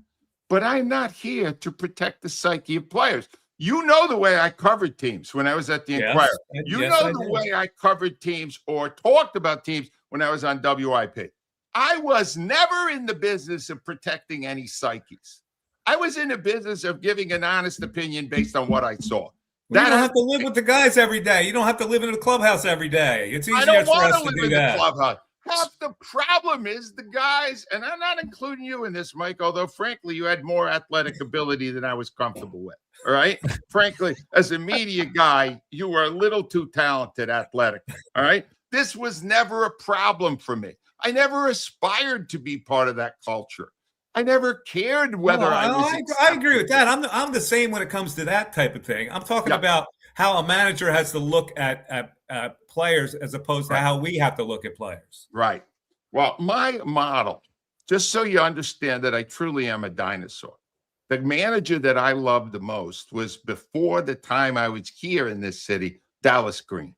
But I'm not here to protect the psyche of players. You know the way I covered teams when I was at the Inquirer. You know the way I covered teams or talked about teams when I was on WIP. I was never in the business of protecting any psyches. I was in the business of giving an honest opinion based on what I saw.
You don't have to live with the guys every day. You don't have to live in the clubhouse every day. It's easier for us to do that.
Clubhouse. Half the problem is the guys, and I'm not including you in this, Mike, although, frankly, you had more athletic ability than I was comfortable with, all right? Frankly, as a media guy, you were a little too talented athletically, all right? This was never a problem for me. I never aspired to be part of that culture. I never cared whether I
agree with that. I'm the same when it comes to that type of thing. I'm talking about how a manager has to look at players as opposed to how we have to look at players.
Right. Well, my model, just so you understand that I truly am a dinosaur, the manager that I loved the most was before the time I was here in this city, Dallas Green.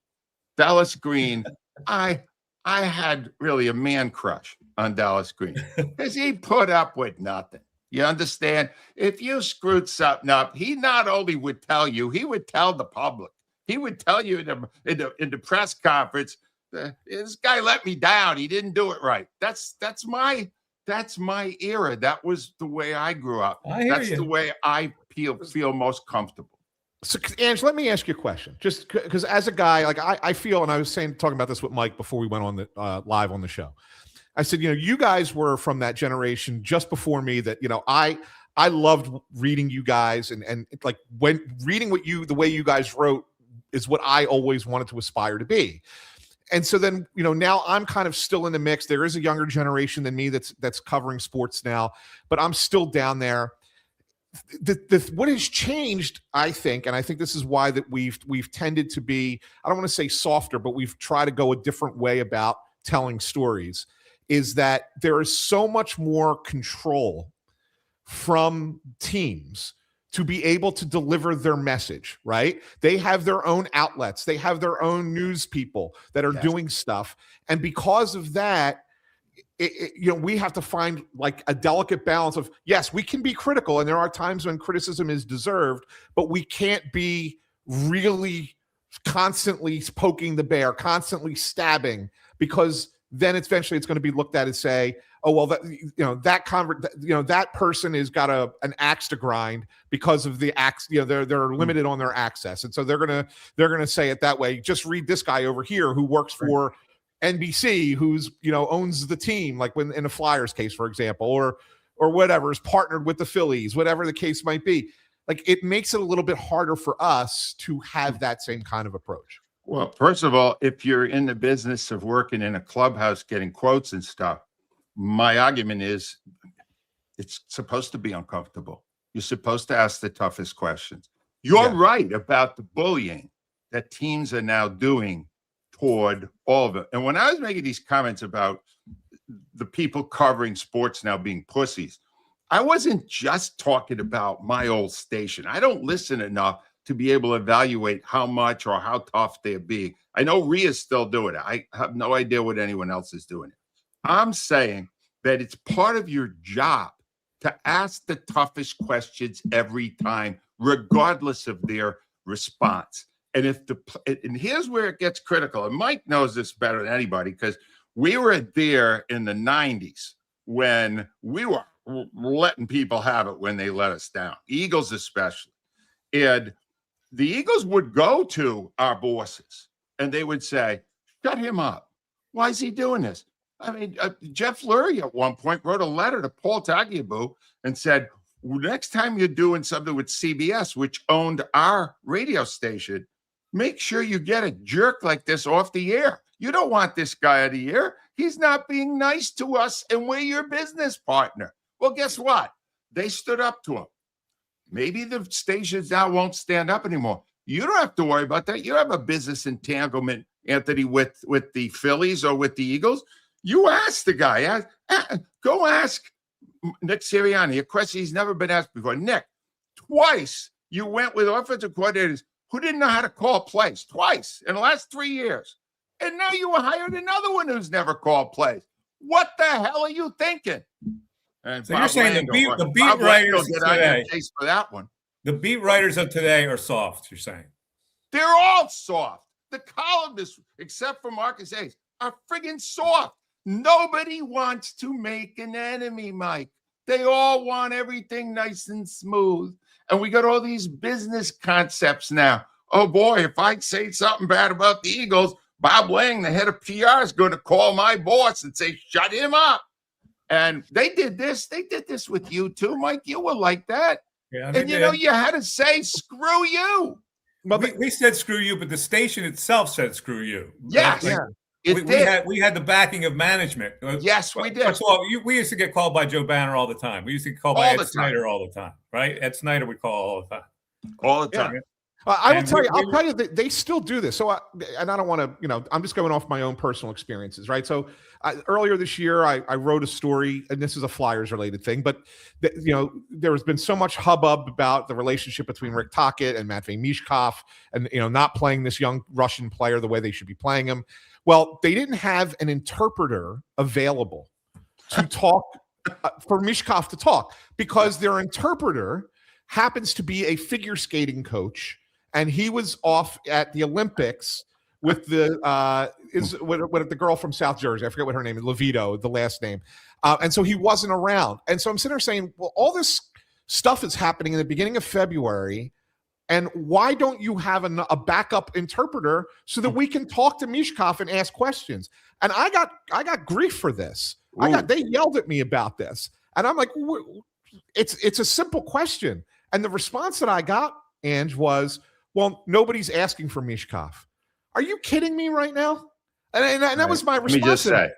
Dallas Green, I had really a man crush on Dallas Green because he put up with nothing. You understand? If you screwed something up, he not only would tell you, he would tell the public. He would tell you in the press conference, this guy let me down. He didn't do it right. That's my era. That was the way I grew up. That's the way I feel most comfortable.
So, Ange, let me ask you a question. Just because as a guy, like I feel, and I was talking about this with Mike before we went on the live on the show. I said, you guys were from that generation just before me that, I loved reading you guys and like when reading the way you guys wrote is what I always wanted to aspire to be. And so then, now I'm kind of still in the mix. There is a younger generation than me that's covering sports now, but I'm still down there. What has changed, I think, and I think this is why that we've tended to be, I don't want to say softer, but we've tried to go a different way about telling stories, is that there is so much more control from teams to be able to deliver their message, right? They have their own outlets. They have their own news people that are doing stuff. And because of that, we have to find like a delicate balance of, yes, we can be critical. And there are times when criticism is deserved, but we can't be really constantly poking the bear, constantly stabbing, because then eventually it's going to be looked at and say, oh, well, that person has got an axe to grind because of the axe. They're limited on their access, and so they're gonna say it that way. Just read this guy over here who works for NBC, who's owns the team, like when in a Flyers case, for example, or whatever, is partnered with the Phillies, whatever the case might be. Like it makes it a little bit harder for us to have that same kind of approach.
Well, first of all, if you're in the business of working in a clubhouse, getting quotes and stuff, my argument is it's supposed to be uncomfortable. You're supposed to ask the toughest questions. You're right about the bullying that teams are now doing toward all of it. And when I was making these comments about the people covering sports now being pussies, I wasn't just talking about my old station. I don't listen enough to be able to evaluate how much or how tough they're being. I know Rhea's still doing it. I have no idea what anyone else is doing it. I'm saying that it's part of your job to ask the toughest questions every time, regardless of their response. And and here's where it gets critical. And Mike knows this better than anybody, because we were there in the 90s when we were letting people have it when they let us down, Eagles especially. And the Eagles would go to our bosses and they would say, shut him up. Why is he doing this? I mean, Jeff Lurie at one point wrote a letter to Paul Tagliabue and said, next time you're doing something with CBS, which owned our radio station, make sure you get a jerk like this off the air. You don't want this guy out of the air. He's not being nice to us, and we're your business partner. Well, guess what? They stood up to him. Maybe the stations now won't stand up anymore. You don't have to worry about that. You have a business entanglement, Anthony, with the Phillies or with the Eagles. You ask the guy. Go ask Nick Sirianni a question he's never been asked before. Nick, twice you went with offensive coordinators who didn't know how to call plays, twice in the last 3 years. And now you hired another one who's never called plays. What the hell are you thinking? And
so you're saying the beat writers of today,
for that one.
The beat writers of today are soft, you're saying?
They're all soft. The columnists, except for Marcus Hayes, are friggin' soft. Nobody wants to make an enemy, Mike. They all want everything nice and smooth. And we got all these business concepts now. Oh, boy, if I say something bad about the Eagles, Bob Lang, the head of PR, is going to call my boss and say, shut him up. And they did this. They did this with you, too, Mike. You were like that. Yeah, and, you know, you had to say, screw you.
Well, we said screw you, but the station itself said screw you.
Yes.
Like, we had the backing of management.
Yes, we did.
First of all, we used to get called by Joe Banner all the time. We used to get called by Ed Snyder all the time, right? Ed Snyder we call all the time.
All the time.
Yeah. I'll tell you that they still do this. So, and I don't want to, I'm just going off my own personal experiences, right? So earlier this year, I wrote a story, and this is a Flyers related thing, but there has been so much hubbub about the relationship between Rick Tocchet and Matvei Mishkov and, not playing this young Russian player the way they should be playing him. Well, they didn't have an interpreter available to talk for Mishkov to talk, because their interpreter happens to be a figure skating coach. And he was off at the Olympics with the girl from South Jersey. I forget what her name is, Levito, the last name. And so he wasn't around. And so I'm sitting there saying, well, all this stuff is happening in the beginning of February. And why don't you have a backup interpreter so that we can talk to Mishkov and ask questions? And I got grief for this. They yelled at me about this. And I'm like, it's a simple question. And the response that I got, Ange, was, well, nobody's asking for Mishkov. Are you kidding me right now? And that was my response.
Let me just say,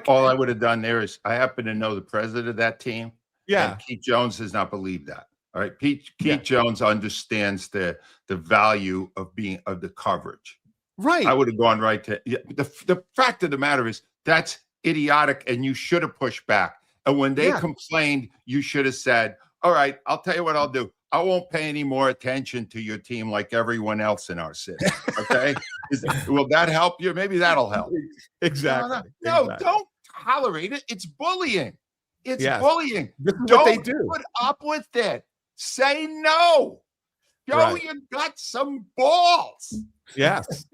all I would have done there is, I happen to know the president of that team.
Yeah.
And Pete Jones does not believe that. All right. Pete Jones understands the value of the coverage.
Right.
I would have gone right to the fact of the matter is, that's idiotic, and you should have pushed back. And when they complained, you should have said, all right, I'll tell you what I'll do. I won't pay any more attention to your team like everyone else in our city. Okay. Will that help you? Maybe that'll help.
Exactly.
No, don't tolerate it. It's bullying. It's bullying.
Don't they do.
Put up with it. Say no. You got some balls.
Yes.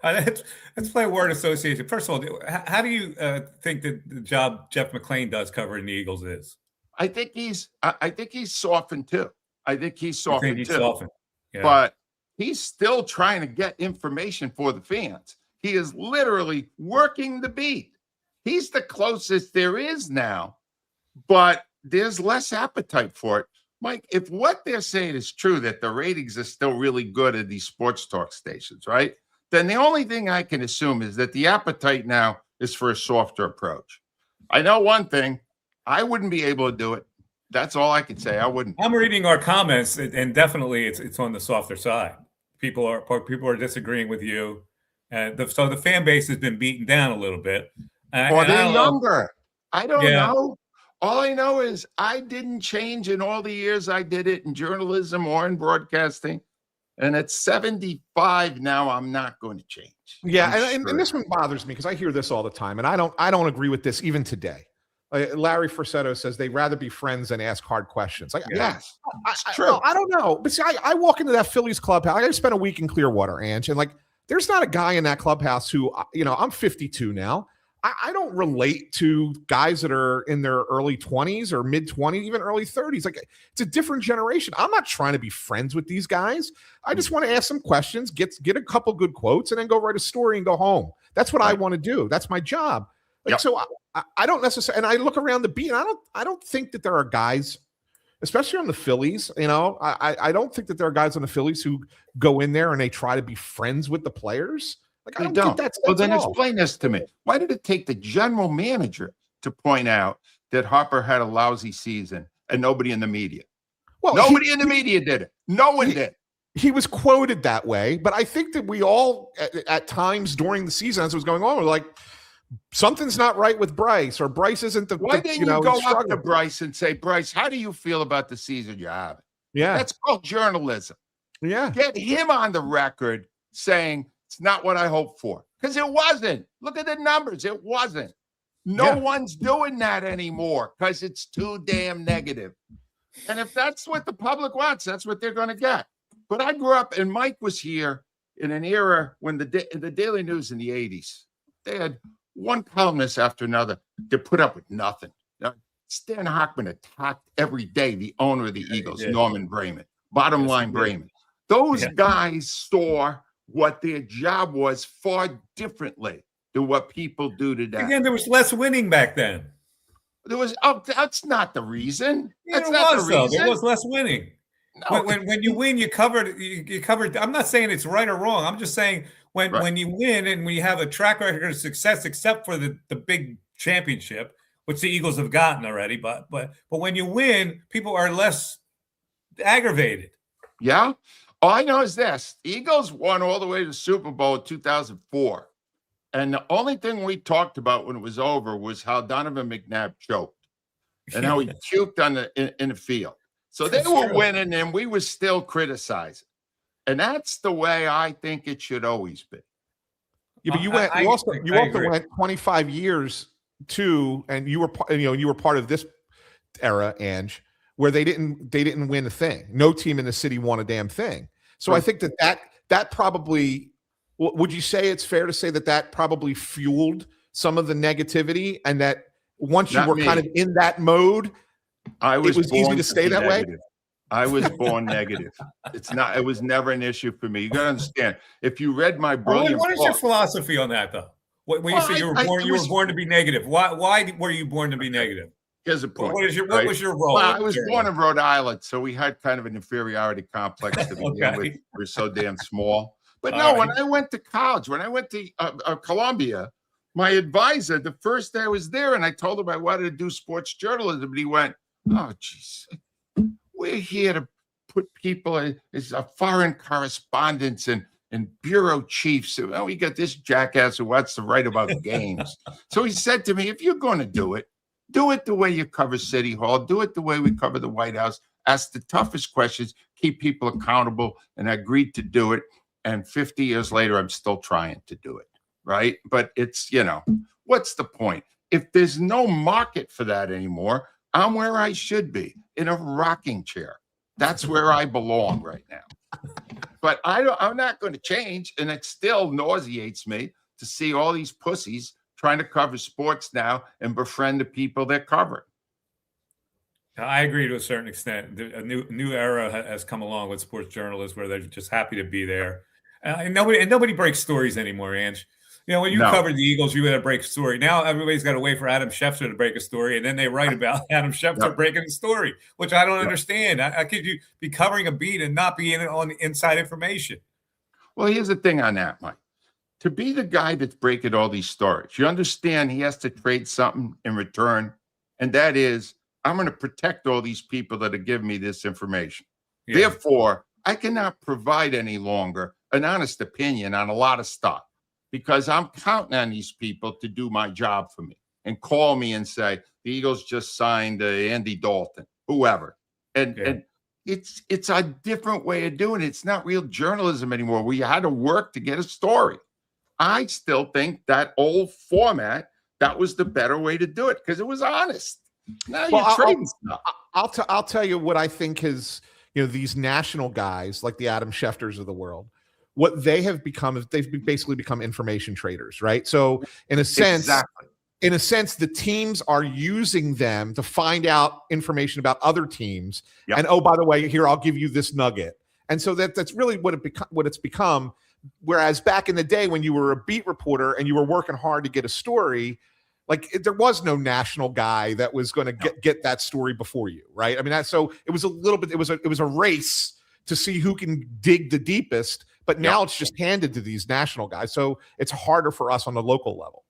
Let's play word association. First of all, how do you think that the job Jeff McClain does covering the Eagles is?
I think he's softened too.
Yeah.
But he's still trying to get information for the fans. He is literally working the beat. He's the closest there is now, but there's less appetite for it. Mike, if what they're saying is true, that the ratings are still really good at these sports talk stations, right? Then the only thing I can assume is that the appetite now is for a softer approach. I know one thing. I wouldn't be able to do it. That's all I can say. I wouldn't.
I'm reading our comments, and definitely it's on the softer side. People are disagreeing with you, and so the fan base has been beaten down a little bit.
Or they're younger. I don't know. All I know is I didn't change in all the years I did it in journalism or in broadcasting. And at 75 now, I'm not going to change.
Yeah, and this one bothers me because I hear this all the time, and I don't agree with this even today. Larry Forsetto says they'd rather be friends than ask hard questions.
Yes,
it's true. I don't know, but see, I walk into that Phillies clubhouse. I spent a week in Clearwater, Ange, and there's not a guy in that clubhouse who, I'm 52 now. I don't relate to guys that are in their early 20s or mid 20s, even early 30s. It's a different generation. I'm not trying to be friends with these guys. I just want to ask some questions, get a couple good quotes, and then go write a story and go home. That's what I want to do. That's my job. So I don't necessarily, and I look around the beat, and I don't think that there are guys, especially on the Phillies, I don't think that there are guys on the Phillies who go in there and they try to be friends with the players. I don't get that.
Well, then explain this to me. Why did it take the general manager to point out that Harper had a lousy season and nobody in the media? Well, nobody in the media did it. No one did.
He was quoted that way, but I think that we all, at times during the season, as it was going on, were like, something's not right with Bryce, or Bryce isn't the.
Why didn't you go up to Bryce and say, Bryce, how do you feel about the season you're having?
Yeah,
that's called journalism.
Yeah,
get him on the record saying it's not what I hoped for, because it wasn't. Look at the numbers; it wasn't. No one's doing that anymore because it's too damn negative. And if that's what the public wants, that's what they're going to get. But I grew up, and Mike was here in an era when the Daily News in the 80s, they had one columnist after another to put up with nothing. Stan Hochman attacked every day the owner of the Eagles, Norman Brayman, bottom line Brayman. Those guys saw what their job was far differently than what people do today.
Again, there was less winning back then.
There was, that's not the reason.
That's not the reason. There was less winning. No. When you win, you covered. I'm not saying it's right or wrong. I'm just saying when you win and when you have a track record of success, except for the big championship, which the Eagles have gotten already, but when you win, people are less aggravated.
Yeah. All I know is this: the Eagles won all the way to the Super Bowl in 2004. And the only thing we talked about when it was over was how Donovan McNabb choked and how he puked in the field. So they were winning and we were still criticizing. And that's the way I think it should always be.
Yeah, but you also went 25 years too, and you were part of this era, Ange, where they didn't win a thing. No team in the city won a damn thing. So I think that probably, would you say it's fair to say that probably fueled some of the negativity, and that once you were kind of in that mode, it was easy to stay that way?
I was born negative. It was never an issue for me. You got to understand. If you read my brilliant
what is your philosophy on that, though? When you say you were born to be negative, why were you born to be negative?
Here's a point.
What was your role?
Well, I was born in Rhode Island, so we had kind of an inferiority complex to begin with. We're so damn small. But when I went to college, when I went to Columbia, my advisor, the first day I was there, and I told him I wanted to do sports journalism, and he went, "Oh, geez, we're here to put people as a foreign correspondents and bureau chiefs. So, we got this jackass who wants to write about games." So he said to me, "If you're going to do it the way you cover City Hall. Do it the way we cover the White House. Ask the toughest questions. Keep people accountable." And I agreed to do it. And 50 years later, I'm still trying to do it, right? But it's, what's the point? If there's no market for that anymore, I'm where I should be, in a rocking chair. That's where I belong right now. But I'm not going to change, and it still nauseates me to see all these pussies trying to cover sports now and befriend the people they're covering.
I agree to a certain extent. A new era has come along with sports journalists where they're just happy to be there. And nobody breaks stories anymore, Ange. When you covered the Eagles, you had to break a story. Now everybody's got to wait for Adam Schefter to break a story, and then they write about Adam Schefter breaking the story, which I don't understand. How could you be covering a beat and not be in on inside information?
Well, here's the thing on that, Mike. To be the guy that's breaking all these stories, you understand he has to trade something in return, and that is, I'm going to protect all these people that are giving me this information. Yeah. Therefore, I cannot provide any longer an honest opinion on a lot of stuff because I'm counting on these people to do my job for me. and call me and say the Eagles just signed Andy Dalton, whoever, and it's a different way of doing it. It's not real journalism anymore. We had to work to get a story. I still think that old format, that was the better way to do it because it was honest. Now you're trading stuff.
I'll tell you what I think is, these national guys like the Adam Schefters of the world, what they have become is they've basically become information traders, right? So in a sense, the teams are using them to find out information about other teams. Yep. And, oh, by the way, here, I'll give you this nugget. And so that's really what it's become. Whereas back in the day when you were a beat reporter and you were working hard to get a story, there was no national guy that was going to get that story before you, right? I mean, so it was a little bit, it was a race to see who can dig the deepest, but now it's just handed to these national guys. So it's harder for us on the local level.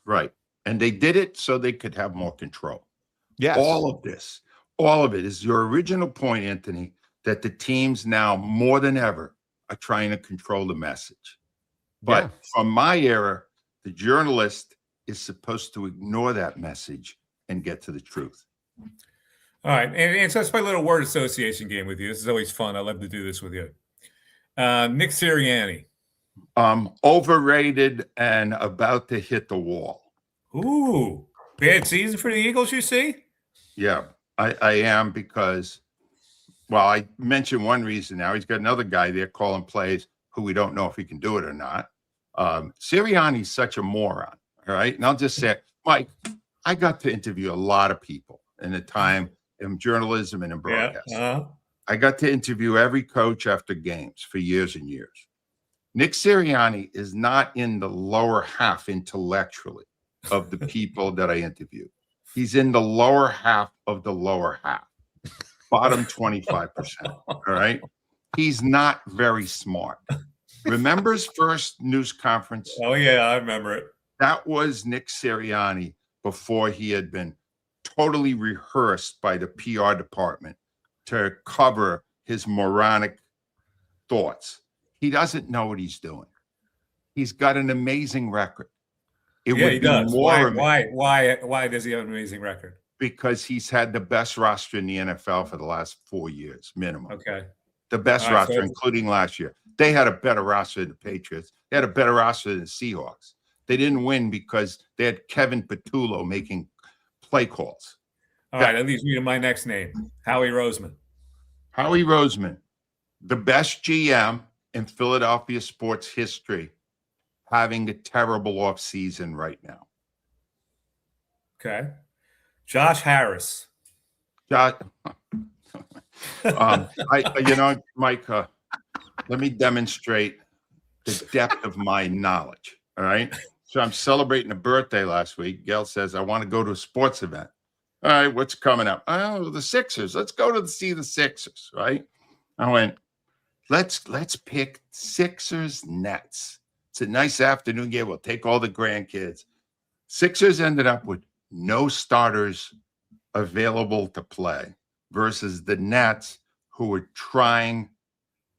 Right. And they did it so they could have more control.
Yes.
All of it is your original point, Anthony, that the teams now more than ever are trying to control the message. But from my era, the journalist is supposed to ignore that message and get to the truth.
All right. And so let's play a little word association game with you. This is always fun. I love to do this with you. Nick Sirianni.
Overrated and about to hit the wall.
Ooh, bad season for the Eagles, you see?
Yeah, I am because, I mentioned one reason now. He's got another guy there calling plays who we don't know if he can do it or not. Sirianni's such a moron, all right? And I'll just say, Mike, I got to interview a lot of people in the time in journalism and in broadcast. I got to interview every coach after games for years and years. Nick Sirianni is not in the lower half intellectually of the people that I interviewed. He's in the lower half of the lower half, bottom 25%. All right. He's not very smart. Remember his first news conference?
Oh, yeah, I remember it.
That was Nick Sirianni before he had been totally rehearsed by the PR department to cover his moronic thoughts. He doesn't know what he's doing. He's got an amazing record.
He does. Why does he have an amazing record?
Because he's had the best roster in the NFL for the last 4 years, minimum.
Okay.
The best roster, including last year. They had a better roster than the Patriots. They had a better roster than the Seahawks. They didn't win because they had Kevin Patullo making play calls.
All right, that leads me to my next name, Howie Roseman.
Howie Roseman, the best GM in Philadelphia sports history, having a terrible offseason right now.
Okay. Josh Harris.
Mike, let me demonstrate the depth of my knowledge. All right. So I'm celebrating a birthday last week. Gail says, I want to go to a sports event. All right, what's coming up? Oh, the Sixers. Let's go to see the Sixers, right? I went, let's pick Sixers Nets. It's a nice afternoon game. We'll take all the grandkids. Sixers ended up with no starters available to play versus the Nets, who were trying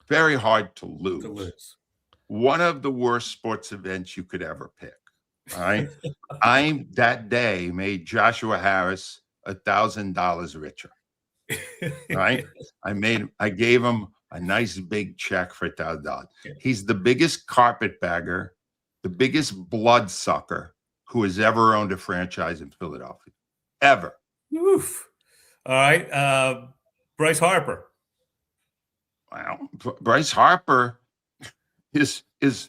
very hard to lose. One of the worst sports events you could ever pick. All right. I that day made Joshua Harris $1,000 richer. Right. I gave him a nice big check for $1,000. He's the biggest carpetbagger, the biggest bloodsucker who has ever owned a franchise in Philadelphia. Ever.
Oof. All right. Bryce Harper.
Wow. Bryce Harper is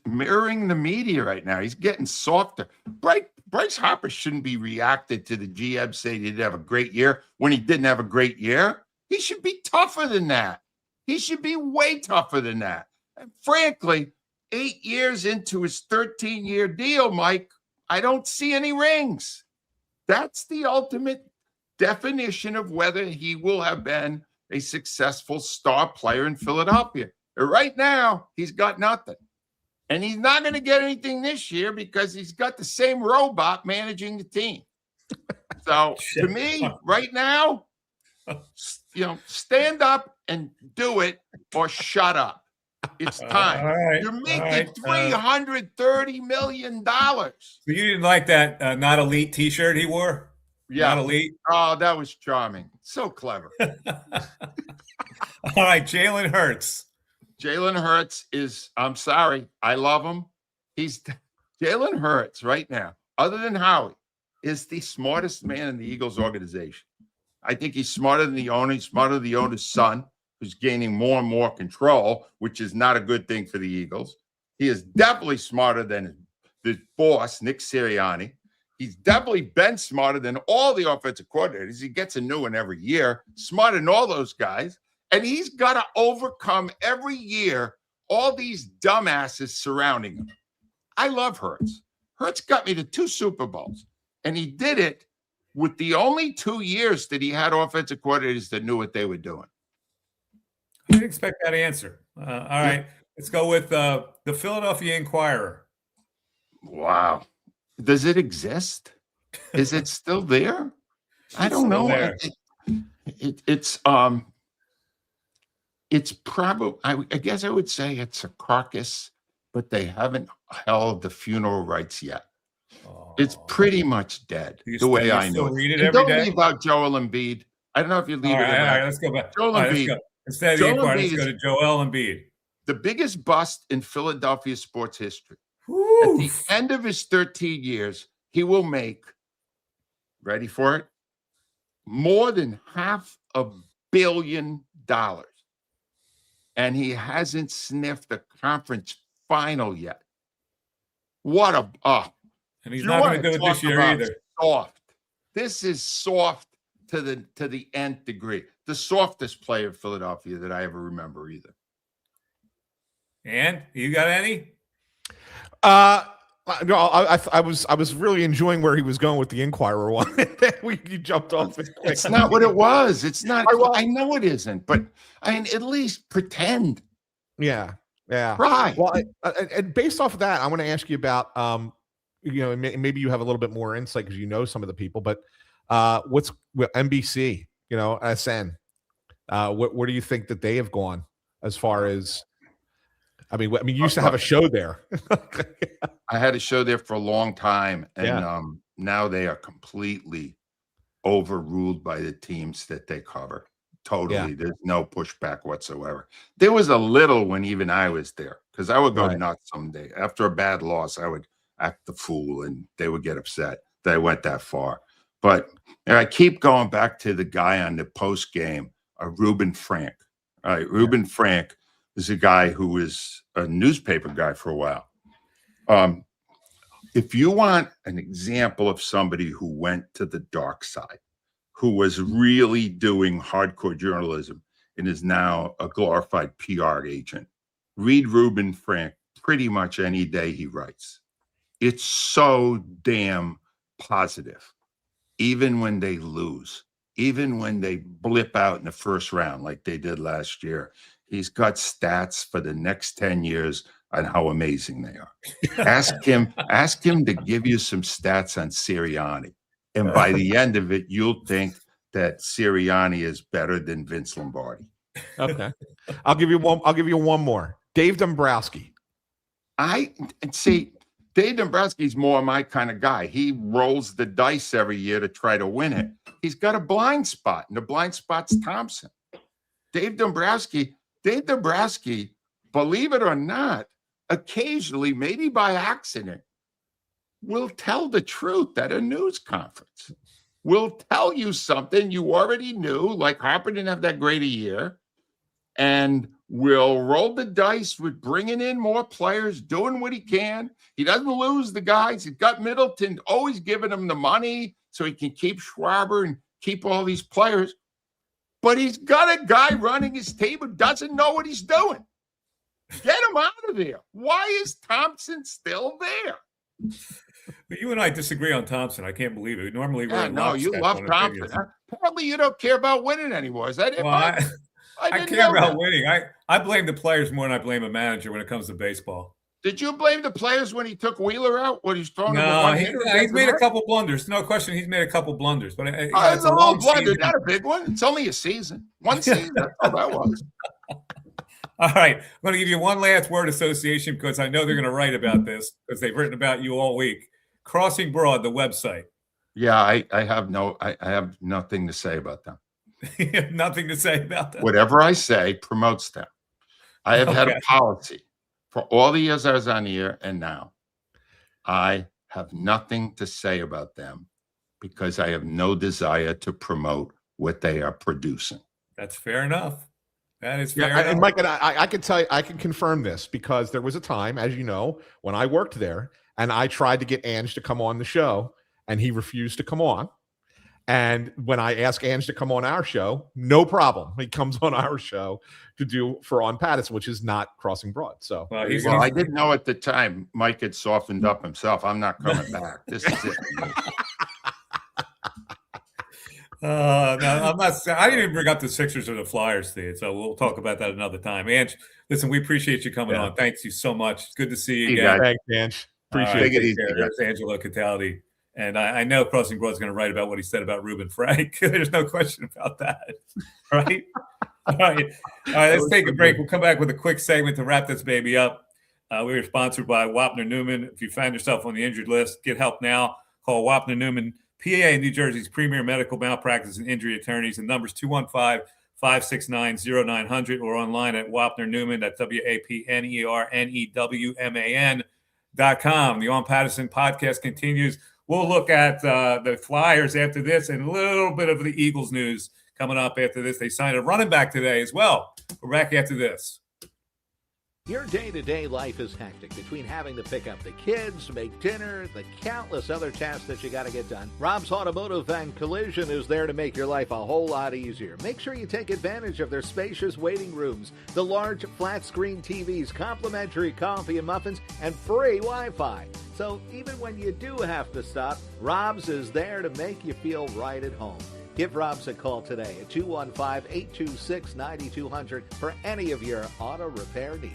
mirroring the media right now. He's getting softer. Bryce Harper shouldn't be reacted to the GM saying he didn't have a great year when he didn't have a great year. He should be tougher than that. He should be way tougher than that. And frankly, 8 years into his 13-year deal, Mike, I don't see any rings. That's the ultimate definition of whether he will have been a successful star player in Philadelphia. Right now, he's got nothing. And he's not going to get anything this year because he's got the same robot managing the team. So to me, right now, stand up and do it or shut up. It's time.
All right,
You're
all
making
right.
$330 million.
So you didn't like that not elite T-shirt he wore?
Yeah.
Not elite.
Oh, that was charming. So clever.
All right, Jalen Hurts.
Jalen Hurts is, I'm sorry, I love him. Jalen Hurts right now, other than Howie, is the smartest man in the Eagles organization. I think he's smarter than the owner. He's smarter than the owner's son, who's gaining more and more control, which is not a good thing for the Eagles. He is definitely smarter than the boss, Nick Sirianni. He's definitely been smarter than all the offensive coordinators. He gets a new one every year, smarter than all those guys. And he's got to overcome every year all these dumbasses surrounding him. I love Hurts. Hurts got me to 2 Super Bowls, and he did it with the only 2 years that he had offensive coordinators that knew what they were doing.
I didn't expect that answer. All right, let's go with the Philadelphia Inquirer.
Wow. Does it exist? Is it still there? I don't know. It's probably, I guess I would say it's a carcass, but they haven't held the funeral rites yet. It's pretty much dead, the way I know it.
Read it
And
every
don't
day?
leave out Joel Embiid. I don't know if you leave
All
it.
right, all right, let's go back.
Joel
All right, let's
Embiid.
go. Instead of
Joel
the Inquirer, let's
Embiid
go to Joel Embiid.
The biggest bust in Philadelphia sports history.
Woo.
At the end of his 13 years, he will make, ready for it, more than $500 million. And he hasn't sniffed a conference final yet. What a
And he's not going to do it this year either.
Soft. This is soft to the nth degree. The softest player of Philadelphia that I ever remember either.
And you got any?
No, I was really enjoying where he was going with the Inquirer one. You jumped off it quick.
It's not what it was. It's not. I know it isn't, but I mean, at least pretend.
Yeah.
Right.
Well, and based off of that, I want to ask you about, maybe you have a little bit more insight because you know some of the people, but what's with NBC, SN? Where do you think that they have gone as far as? I mean, you used to have a show there.
I had a show there for a long time, and now they are completely overruled by the teams that they cover. Totally, there's no pushback whatsoever. There was a little when even I was there, because I would go nuts someday. After a bad loss, I would act the fool, and they would get upset that I went that far. But I keep going back to the guy on the post game, Reuben Frank. All right, Reuben Frank is a guy who was a newspaper guy for a while. If you want an example of somebody who went to the dark side, who was really doing hardcore journalism and is now a glorified PR agent, read Reuben Frank pretty much any day he writes. It's so damn positive. Even when they lose, even when they blip out in the first round like they did last year, he's got stats for the next 10 years on how amazing they are. Ask him to give you some stats on Sirianni. And by the end of it, you'll think that Sirianni is better than Vince Lombardi.
Okay. I'll give you one more. Dave Dombrowski.
Dave Dombrowski's more my kind of guy. He rolls the dice every year to try to win it. He's got a blind spot, and the blind spot's Thompson. Dave Dombrowski, believe it or not, occasionally, maybe by accident, will tell the truth at a news conference. Will tell you something you already knew, like Harper didn't have that great a year, and will roll the dice with bringing in more players, doing what he can. He doesn't lose the guys. He's got Middleton always giving him the money so he can keep Schwarber and keep all these players. But he's got a guy running his team who doesn't know what he's doing. Get him out of there. Why is Thompson still there?
But you and I disagree on Thompson. I can't believe it. Normally,
you love Thompson. Apparently, you don't care about winning anymore. Is that it?
Well, I care about winning. I blame the players more than I blame a manager when it comes to baseball.
Did you blame the players when he took Wheeler out? When he's throwing
he's made a couple blunders. No question, he's made a couple blunders. But
it's a long blunder, not a big one. It's only a season. One season. That's all that was.
All right. I'm going to give you one last word association because I know they're going to write about this because they've written about you all week. Crossing Broad, the website.
Yeah, I have nothing to say about them.
You have nothing to say about that.
Whatever I say promotes them. I have had a policy for all the years I was on the air and now. I have nothing to say about them because I have no desire to promote what they are producing.
That's fair enough. That is fair enough.
And Mike, and I can tell you, I can confirm this because there was a time, as you know, when I worked there and I tried to get Ange to come on the show and he refused to come on. And when I ask Ange to come on our show, no problem. He comes on our show to do for On Pattison, which is not Crossing Broad. So,
well, I didn't know at the time Mike had softened up himself. I'm not coming back. This is it.
No, I'm not. I didn't even bring up the Sixers or the Flyers, Steve. So we'll talk about that another time. Ange, listen, we appreciate you coming on. Thanks you so much. It's good to see you again.
Thanks, Ange. Appreciate it.
There's Angelo Cataldi. And I know Crossing Broad's going to write about what he said about Reuben Frank. There's no question about that. Right? All right. Let's take a break. We'll come back with a quick segment to wrap this baby up. We are sponsored by Wapner Newman. If you find yourself on the injured list, get help now. Call Wapner Newman, PA, New Jersey's premier medical malpractice and injury attorneys. The number's 215-569-0900 or online at Wapner Newman. That's WAPNERNEWMAN.com. The On Pattison podcast continues. We'll look at the Flyers after this and a little bit of the Eagles news coming up after this. They signed a running back today as well. We're back after this.
Your day-to-day life is hectic between having to pick up the kids, make dinner, the countless other tasks that you got to get done. Rob's Automotive and Collision is there to make your life a whole lot easier. Make sure you take advantage of their spacious waiting rooms, the large flat-screen TVs, complimentary coffee and muffins, and free Wi-Fi. So even when you do have to stop, Rob's is there to make you feel right at home. Give Rob's a call today at 215-826-9200 for any of your auto repair needs.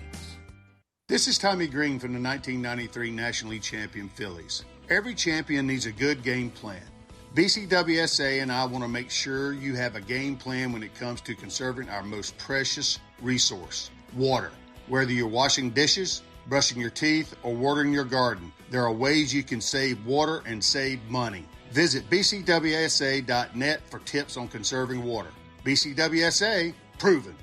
This is Tommy Green from the 1993 National League champion Phillies. Every champion needs a good game plan. BCWSA and I want to make sure you have a game plan when it comes to conserving our most precious resource, water. Whether you're washing dishes, brushing your teeth, or watering your garden, there are ways you can save water and save money. Visit bcwsa.net for tips on conserving water. BCWSA, proven.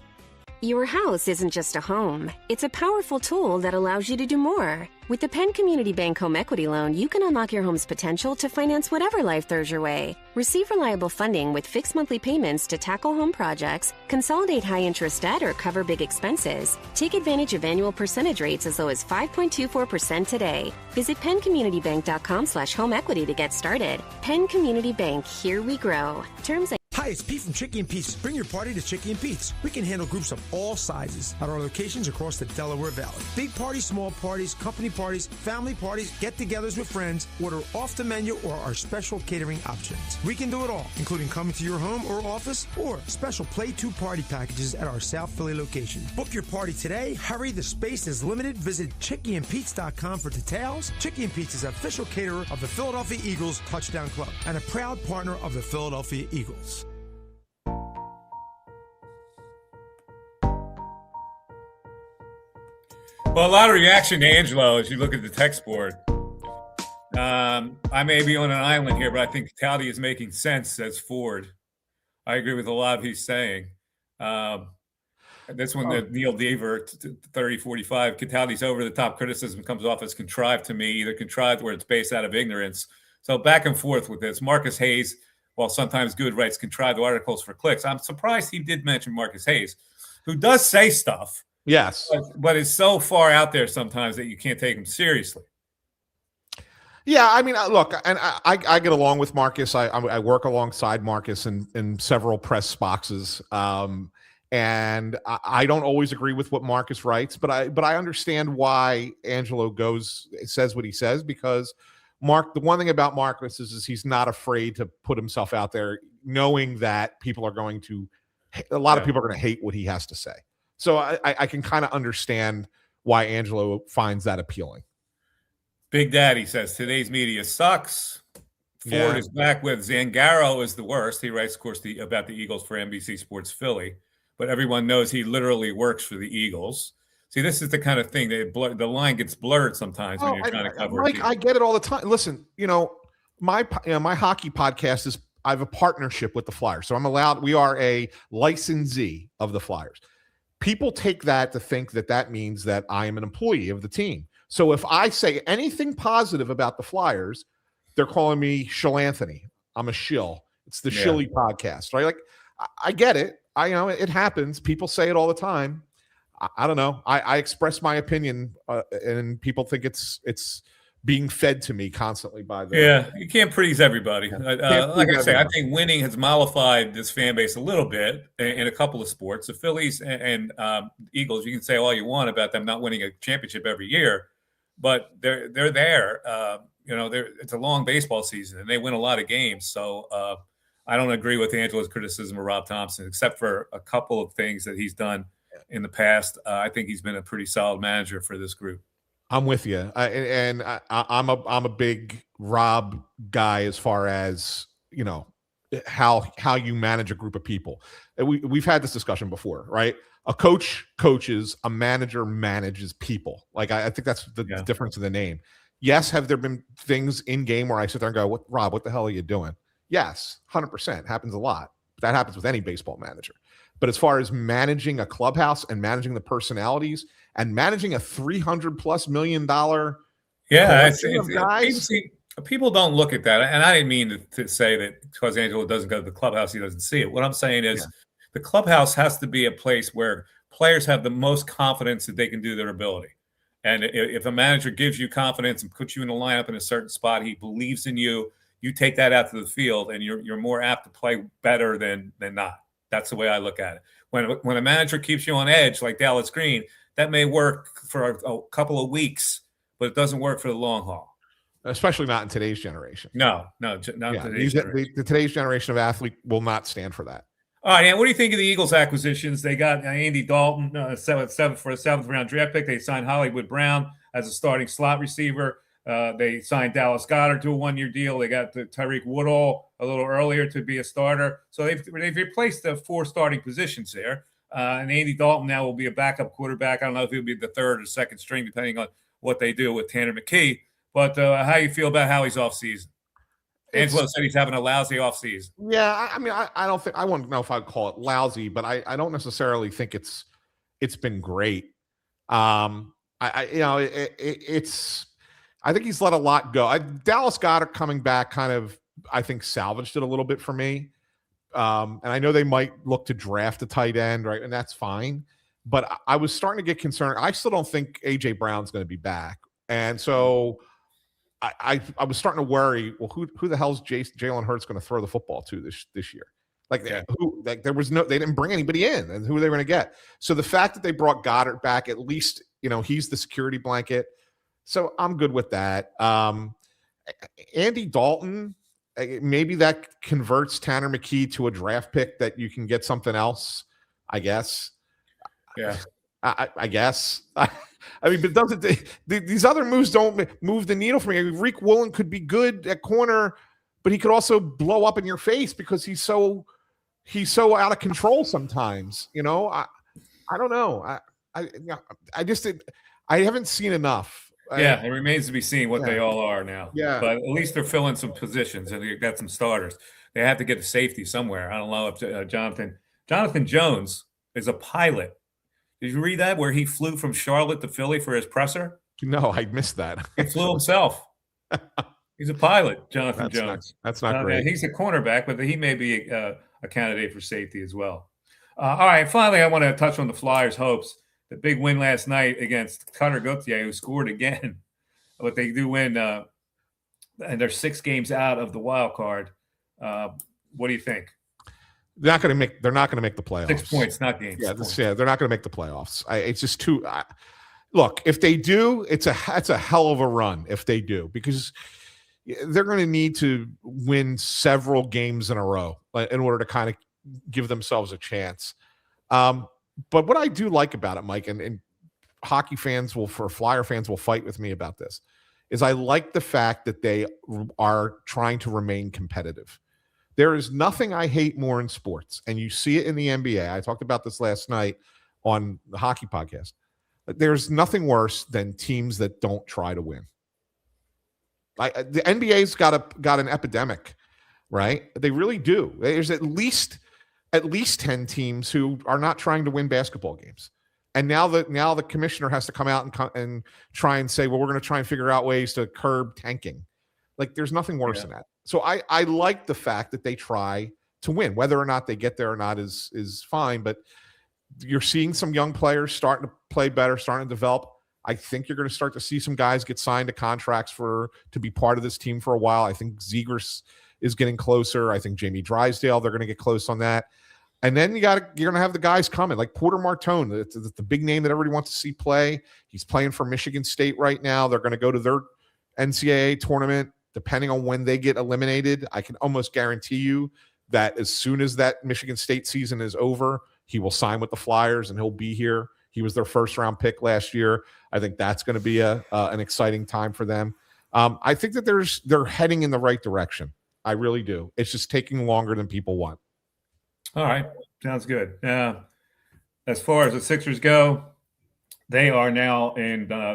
Your house isn't just a home. It's a powerful tool that allows you to do more. With the Penn Community Bank Home Equity Loan, you can unlock your home's potential to finance whatever life throws your way. Receive reliable funding with fixed monthly payments to tackle home projects, consolidate high-interest debt, or cover big expenses. Take advantage of annual percentage rates as low as 5.24% today. Visit PennCommunityBank.com/home equity to get started. Penn Community Bank, here we grow. Terms and
Hi, it's Pete from Chicky and Pete's. Bring your party to Chicky and Pete's. We can handle groups of all sizes at our locations across the Delaware Valley. Big parties, small parties, company parties, family parties, get-togethers with friends. Order off the menu or our special catering options. We can do it all, including coming to your home or office or special Play 2 party packages at our South Philly location. Book your party today. Hurry, the space is limited. Visit chickyandpete's.com for details. Chicky and Pete's is official caterer of the Philadelphia Eagles Touchdown Club and a proud partner of the Philadelphia Eagles.
Well, a lot of reaction to Angelo as you look at the text board. I may be on an island here, but I think Cataldi is making sense, says Ford. I agree with a lot of he's saying. This one, the Neil Deaver, 3045, Cataldi's over-the-top criticism comes off as contrived to me, either contrived where it's based out of ignorance. So back and forth with this. Marcus Hayes, while sometimes good, writes contrived articles for clicks. I'm surprised he did mention Marcus Hayes, who does say stuff.
Yes.
But it's so far out there sometimes that you can't take him seriously.
Yeah, I mean, look, and I get along with Marcus. I work alongside Marcus in several press boxes, and I don't always agree with what Marcus writes, but I understand why Angelo says what he says, because the one thing about Marcus is he's not afraid to put himself out there, knowing that a lot of people are going to hate what he has to say. So I can kind of understand why Angelo finds that appealing.
Big Daddy says, today's media sucks. Ford is back with Zangaro is the worst. He writes, of course, about the Eagles for NBC Sports Philly. but everyone knows he literally works for the Eagles. See, this is the kind of thing that the line gets blurred sometimes when you're trying to cover.
Mike, I get it all the time. Listen, my hockey podcast is, I have a partnership with the Flyers, so we are a licensee of the Flyers. People take that to think that means that I am an employee of the team. So if I say anything positive about the Flyers, they're calling me Shill Anthony. I'm a shill. It's the Shilly podcast, right? Like, I get it. It happens. People say it all the time. I don't know. I express my opinion, and people think it's being fed to me constantly by the.
Yeah, you can't please everybody. Like I say, I think winning has mollified this fan base a little bit in a couple of sports. The Phillies and Eagles, you can say all you want about them not winning a championship every year, but they're there. It's a long baseball season, and they win a lot of games. So I don't agree with Angelo's criticism of Rob Thompson, except for a couple of things that he's done in the past. I think he's been a pretty solid manager for this group.
I'm with you, I'm a big Rob guy as far as how you manage a group of people. We've had this discussion before, right? A coach coaches, a manager manages people. Like I think that's the difference in the name. Yes, have there been things in game where I sit there and go, Rob, what the hell are you doing? Yes, 100%. Happens a lot. That happens with any baseball manager. But as far as managing a clubhouse and managing the personalities and managing a $300+ million guys,
people don't look at that. And I didn't mean to say that because Angelo doesn't go to the clubhouse, he doesn't see it. What I'm saying is the clubhouse has to be a place where players have the most confidence that they can do their ability. And if a manager gives you confidence and puts you in a lineup in a certain spot, he believes in you, you take that out to the field and you're more apt to play better than not. That's the way I look at it. When a manager keeps you on edge like Dallas Green, that may work for a couple of weeks, but it doesn't work for the long haul.
Especially not in today's generation.
No, not in today's generation.
Today's generation of athlete will not stand for that.
All right, and what do you think of the Eagles acquisitions? They got Andy Dalton, for a 7th round draft pick. They signed Hollywood Brown as a starting slot receiver. They signed Dallas Goedert to a 1-year deal. They got Tyreek Woodall a little earlier to be a starter. So they've replaced the 4 starting positions there. And Andy Dalton now will be a backup quarterback. I don't know if he'll be the 3rd or 2nd string, depending on what they do with Tanner McKee. But how you feel about Howie's offseason? Angelo said he's having a lousy offseason.
Yeah, I mean, I don't think, I wouldn't know if I'd call it lousy, but I don't necessarily think it's been great. I think he's let a lot go. Dallas Goedert coming back kind of, I think, salvaged it a little bit for me. And I know they might look to draft a tight end, right? And that's fine. But I was starting to get concerned. I still don't think A.J. Brown's going to be back. And so I was starting to worry, well, who the hell's Jalen Hurts going to throw the football to this year? There was they didn't bring anybody in, and who are they going to get? So the fact that they brought Goddard back, at least, he's the security blanket. So I'm good with that. Andy Dalton, maybe that converts Tanner McKee to a draft pick that you can get something else, I guess.
Yeah.
I guess. I mean, but doesn't these other moves don't move the needle for me? I mean, Reek Woolen could be good at corner, but he could also blow up in your face because he's so out of control sometimes. I don't know. I haven't seen enough.
Yeah, it remains to be seen what they all are now.
Yeah,
but at least they're filling some positions and they got some starters. They have to get a safety somewhere. I don't know if Jonathan Jones is a pilot. Did you read that where he flew from Charlotte to Philly for his presser?
No, I missed that.
He flew himself. He's a pilot, Jonathan Jones.
That's not great.
He's a cornerback, but he may be a candidate for safety as well. All right, finally, I want to touch on the Flyers' hopes. The big win last night against Cutter Gauthier, who scored again. But they do win, and they're 6 games out of the wild card. What do you think?
They're not going to make the playoffs.
6 points, not games.
Yeah, they're not going to make the playoffs. It's just too. Look, if they do, it's a hell of a run. If they do, because they're going to need to win several games in a row in order to kind of give themselves a chance. But what I do like about it, Mike, and hockey fans Flyer fans will fight with me about this, is I like the fact that they are trying to remain competitive. There is nothing I hate more in sports, and you see it in the NBA. I talked about this last night on the hockey podcast. There's nothing worse than teams that don't try to win. The NBA's got an epidemic, right? They really do. There's at least 10 teams who are not trying to win basketball games. And now the commissioner has to come out and try and say, well, we're going to try and figure out ways to curb tanking. Like, there's nothing worse than that. So I like the fact that they try to win. Whether or not they get there or not is fine. But you're seeing some young players starting to play better, starting to develop. I think you're going to start to see some guys get signed to contracts to be part of this team for a while. I think Zegers is getting closer. I think Jamie Drysdale, they're going to get close on that. And then you're going to have the guys coming, like Porter Martone, the big name that everybody wants to see play. He's playing for Michigan State right now. They're going to go to their NCAA tournament. Depending on when they get eliminated, I can almost guarantee you that as soon as that Michigan State season is over, he will sign with the Flyers and he'll be here. He was their first-round pick last year. I think that's going to be an exciting time for them. I think that they're heading in the right direction. I really do. It's just taking longer than people want.
All right. Sounds good. As far as the Sixers go, they are now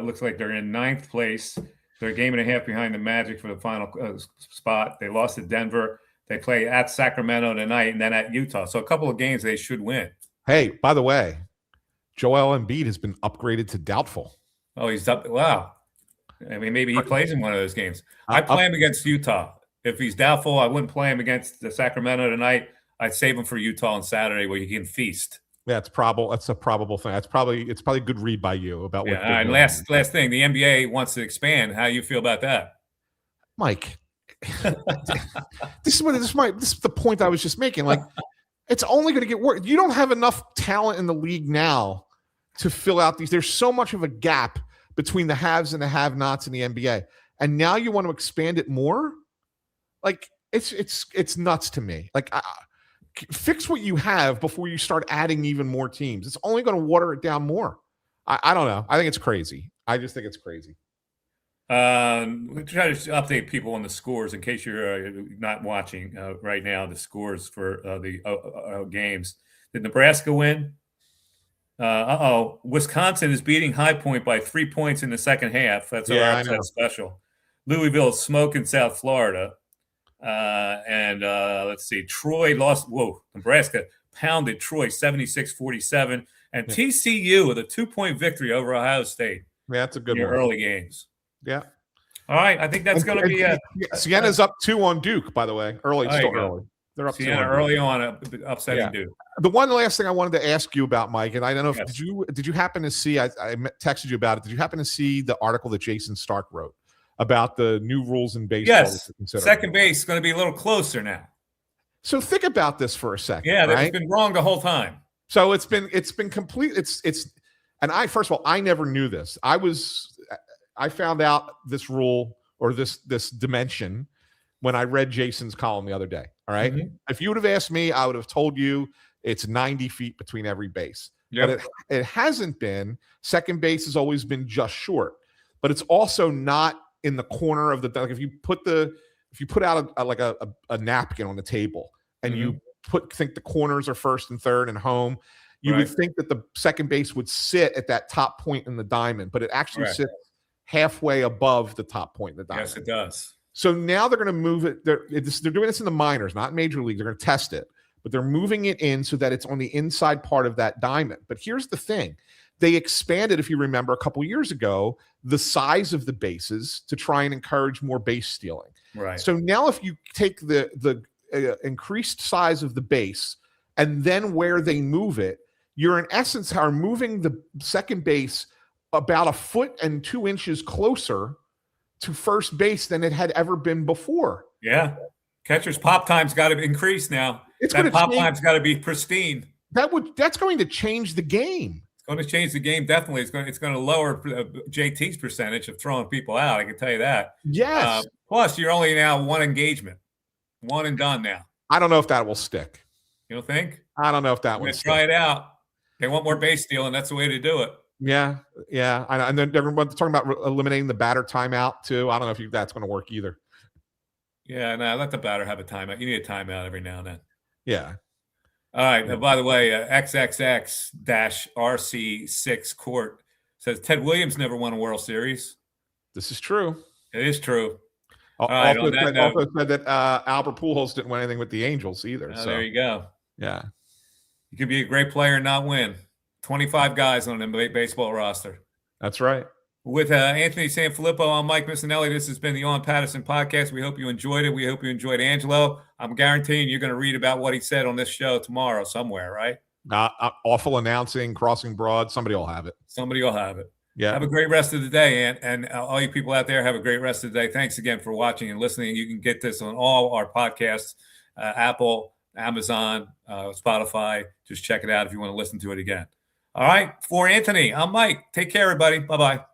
looks like they're in 9th place. They're a game and a half behind the Magic for the final spot. They lost to Denver. They play at Sacramento tonight and then at Utah. So a couple of games they should win.
Hey, by the way, Joel Embiid has been upgraded to doubtful.
Oh, he's up. Wow. I mean, maybe he plays in one of those games. I play him against Utah. If he's doubtful, I wouldn't play him against the Sacramento tonight. I'd save him for Utah on Saturday where he can feast.
Yeah, it's probable. That's a probable thing. It's probably a good read by you about what.
Yeah. All right. Last thing. The NBA wants to expand. How do you feel about that,
Mike? This is the point I was just making. Like, it's only going to get worse. You don't have enough talent in the league now to fill out these. There's so much of a gap between the haves and the have-nots in the NBA, and now you want to expand it more. Like, it's nuts to me. Like, fix what you have before you start adding even more teams. It's only going to water it down more. I don't know. I think it's crazy. I just think it's crazy.
We try to update people on the scores in case you're not watching right now. The scores for the games. Did Nebraska win? Wisconsin is beating High Point by 3 points in the second half. That's our upset special. Louisville is smoking South Florida. And let's see. Troy lost. Nebraska pounded Troy 76-47. And TCU with a 2-point victory over Ohio State.
Yeah, that's a good one.
Early games.
Yeah.
All right. I think that's going to be
Siena's up 2 on Duke, by the way. Early. They're up
Siena early on, upsetting Duke.
The one last thing I wanted to ask you about, Mike, and I don't know if did you happen to see? I texted you about it. Did you happen to see the article that Jason Stark wrote about the new rules in baseball?
Yes. Second base is going to be a little closer now. So
think about this for a second.
Yeah, that's been wrong the whole time.
So it's been complete. And first of all, I never knew this. I found out this rule or this dimension when I read Jason's column the other day. All right. Mm-hmm. If you would have asked me, I would have told you it's 90 feet between every base. Yep. But it hasn't been. Second base has always been just short, but it's also not in the corner of the, like if you put out a napkin on the table and you think the corners are first and third and home, you would think that the second base would sit at that top point in the diamond, but it actually sits halfway above the top point in the diamond.
Yes, it does.
So now they're going to move it. They're doing this in the minors, not major league. They're going to test it, but they're moving it in so that it's on the inside part of that diamond. But here's the thing. They expanded, if you remember, a couple years ago, the size of the bases to try and encourage more base stealing.
Right.
So now if you take the increased size of the base and then where they move it, you're in essence are moving the second base about 1.2 inches closer to first base than it had ever been before.
Yeah. Catcher's pop time's got to increase now. Time's got to be pristine.
That's going to change the game.
It's going to change the game. Definitely. It's going to lower JT's percentage of throwing people out. I can tell you that.
Yes.
Plus you're only now one engagement, one and done now.
I don't know if that will stick.
You don't think?
I don't know if that will stick.
Try it out. They want more base stealing. That's the way to do it.
Yeah. And then everyone's talking about eliminating the batter timeout too. I don't know if that's going to work either.
Yeah, no, let the batter have a timeout. You need a timeout every now and then.
Yeah.
All right. Now, by the way, XXX-RC6 Court says Ted Williams never won a World Series.
This is true.
It is true.
Also said that Albert Pujols didn't win anything with the Angels either. So
there you go.
Yeah.
You could be a great player and not win. 25 guys on a baseball roster.
That's right.
With Anthony Sanfilippo, I'm Mike Missinelli. This has been the On Pattison Podcast. We hope you enjoyed it. We hope you enjoyed Angelo. I'm guaranteeing you're going to read about what he said on this show tomorrow somewhere, right?
Awful announcing, crossing broad. Somebody will have it.
Somebody will have it.
Yeah.
Have a great rest of the day. And all you people out there, have a great rest of the day. Thanks again for watching and listening. You can get this on all our podcasts, Apple, Amazon, Spotify. Just check it out if you want to listen to it again. All right. For Anthony, I'm Mike. Take care, everybody. Bye-bye.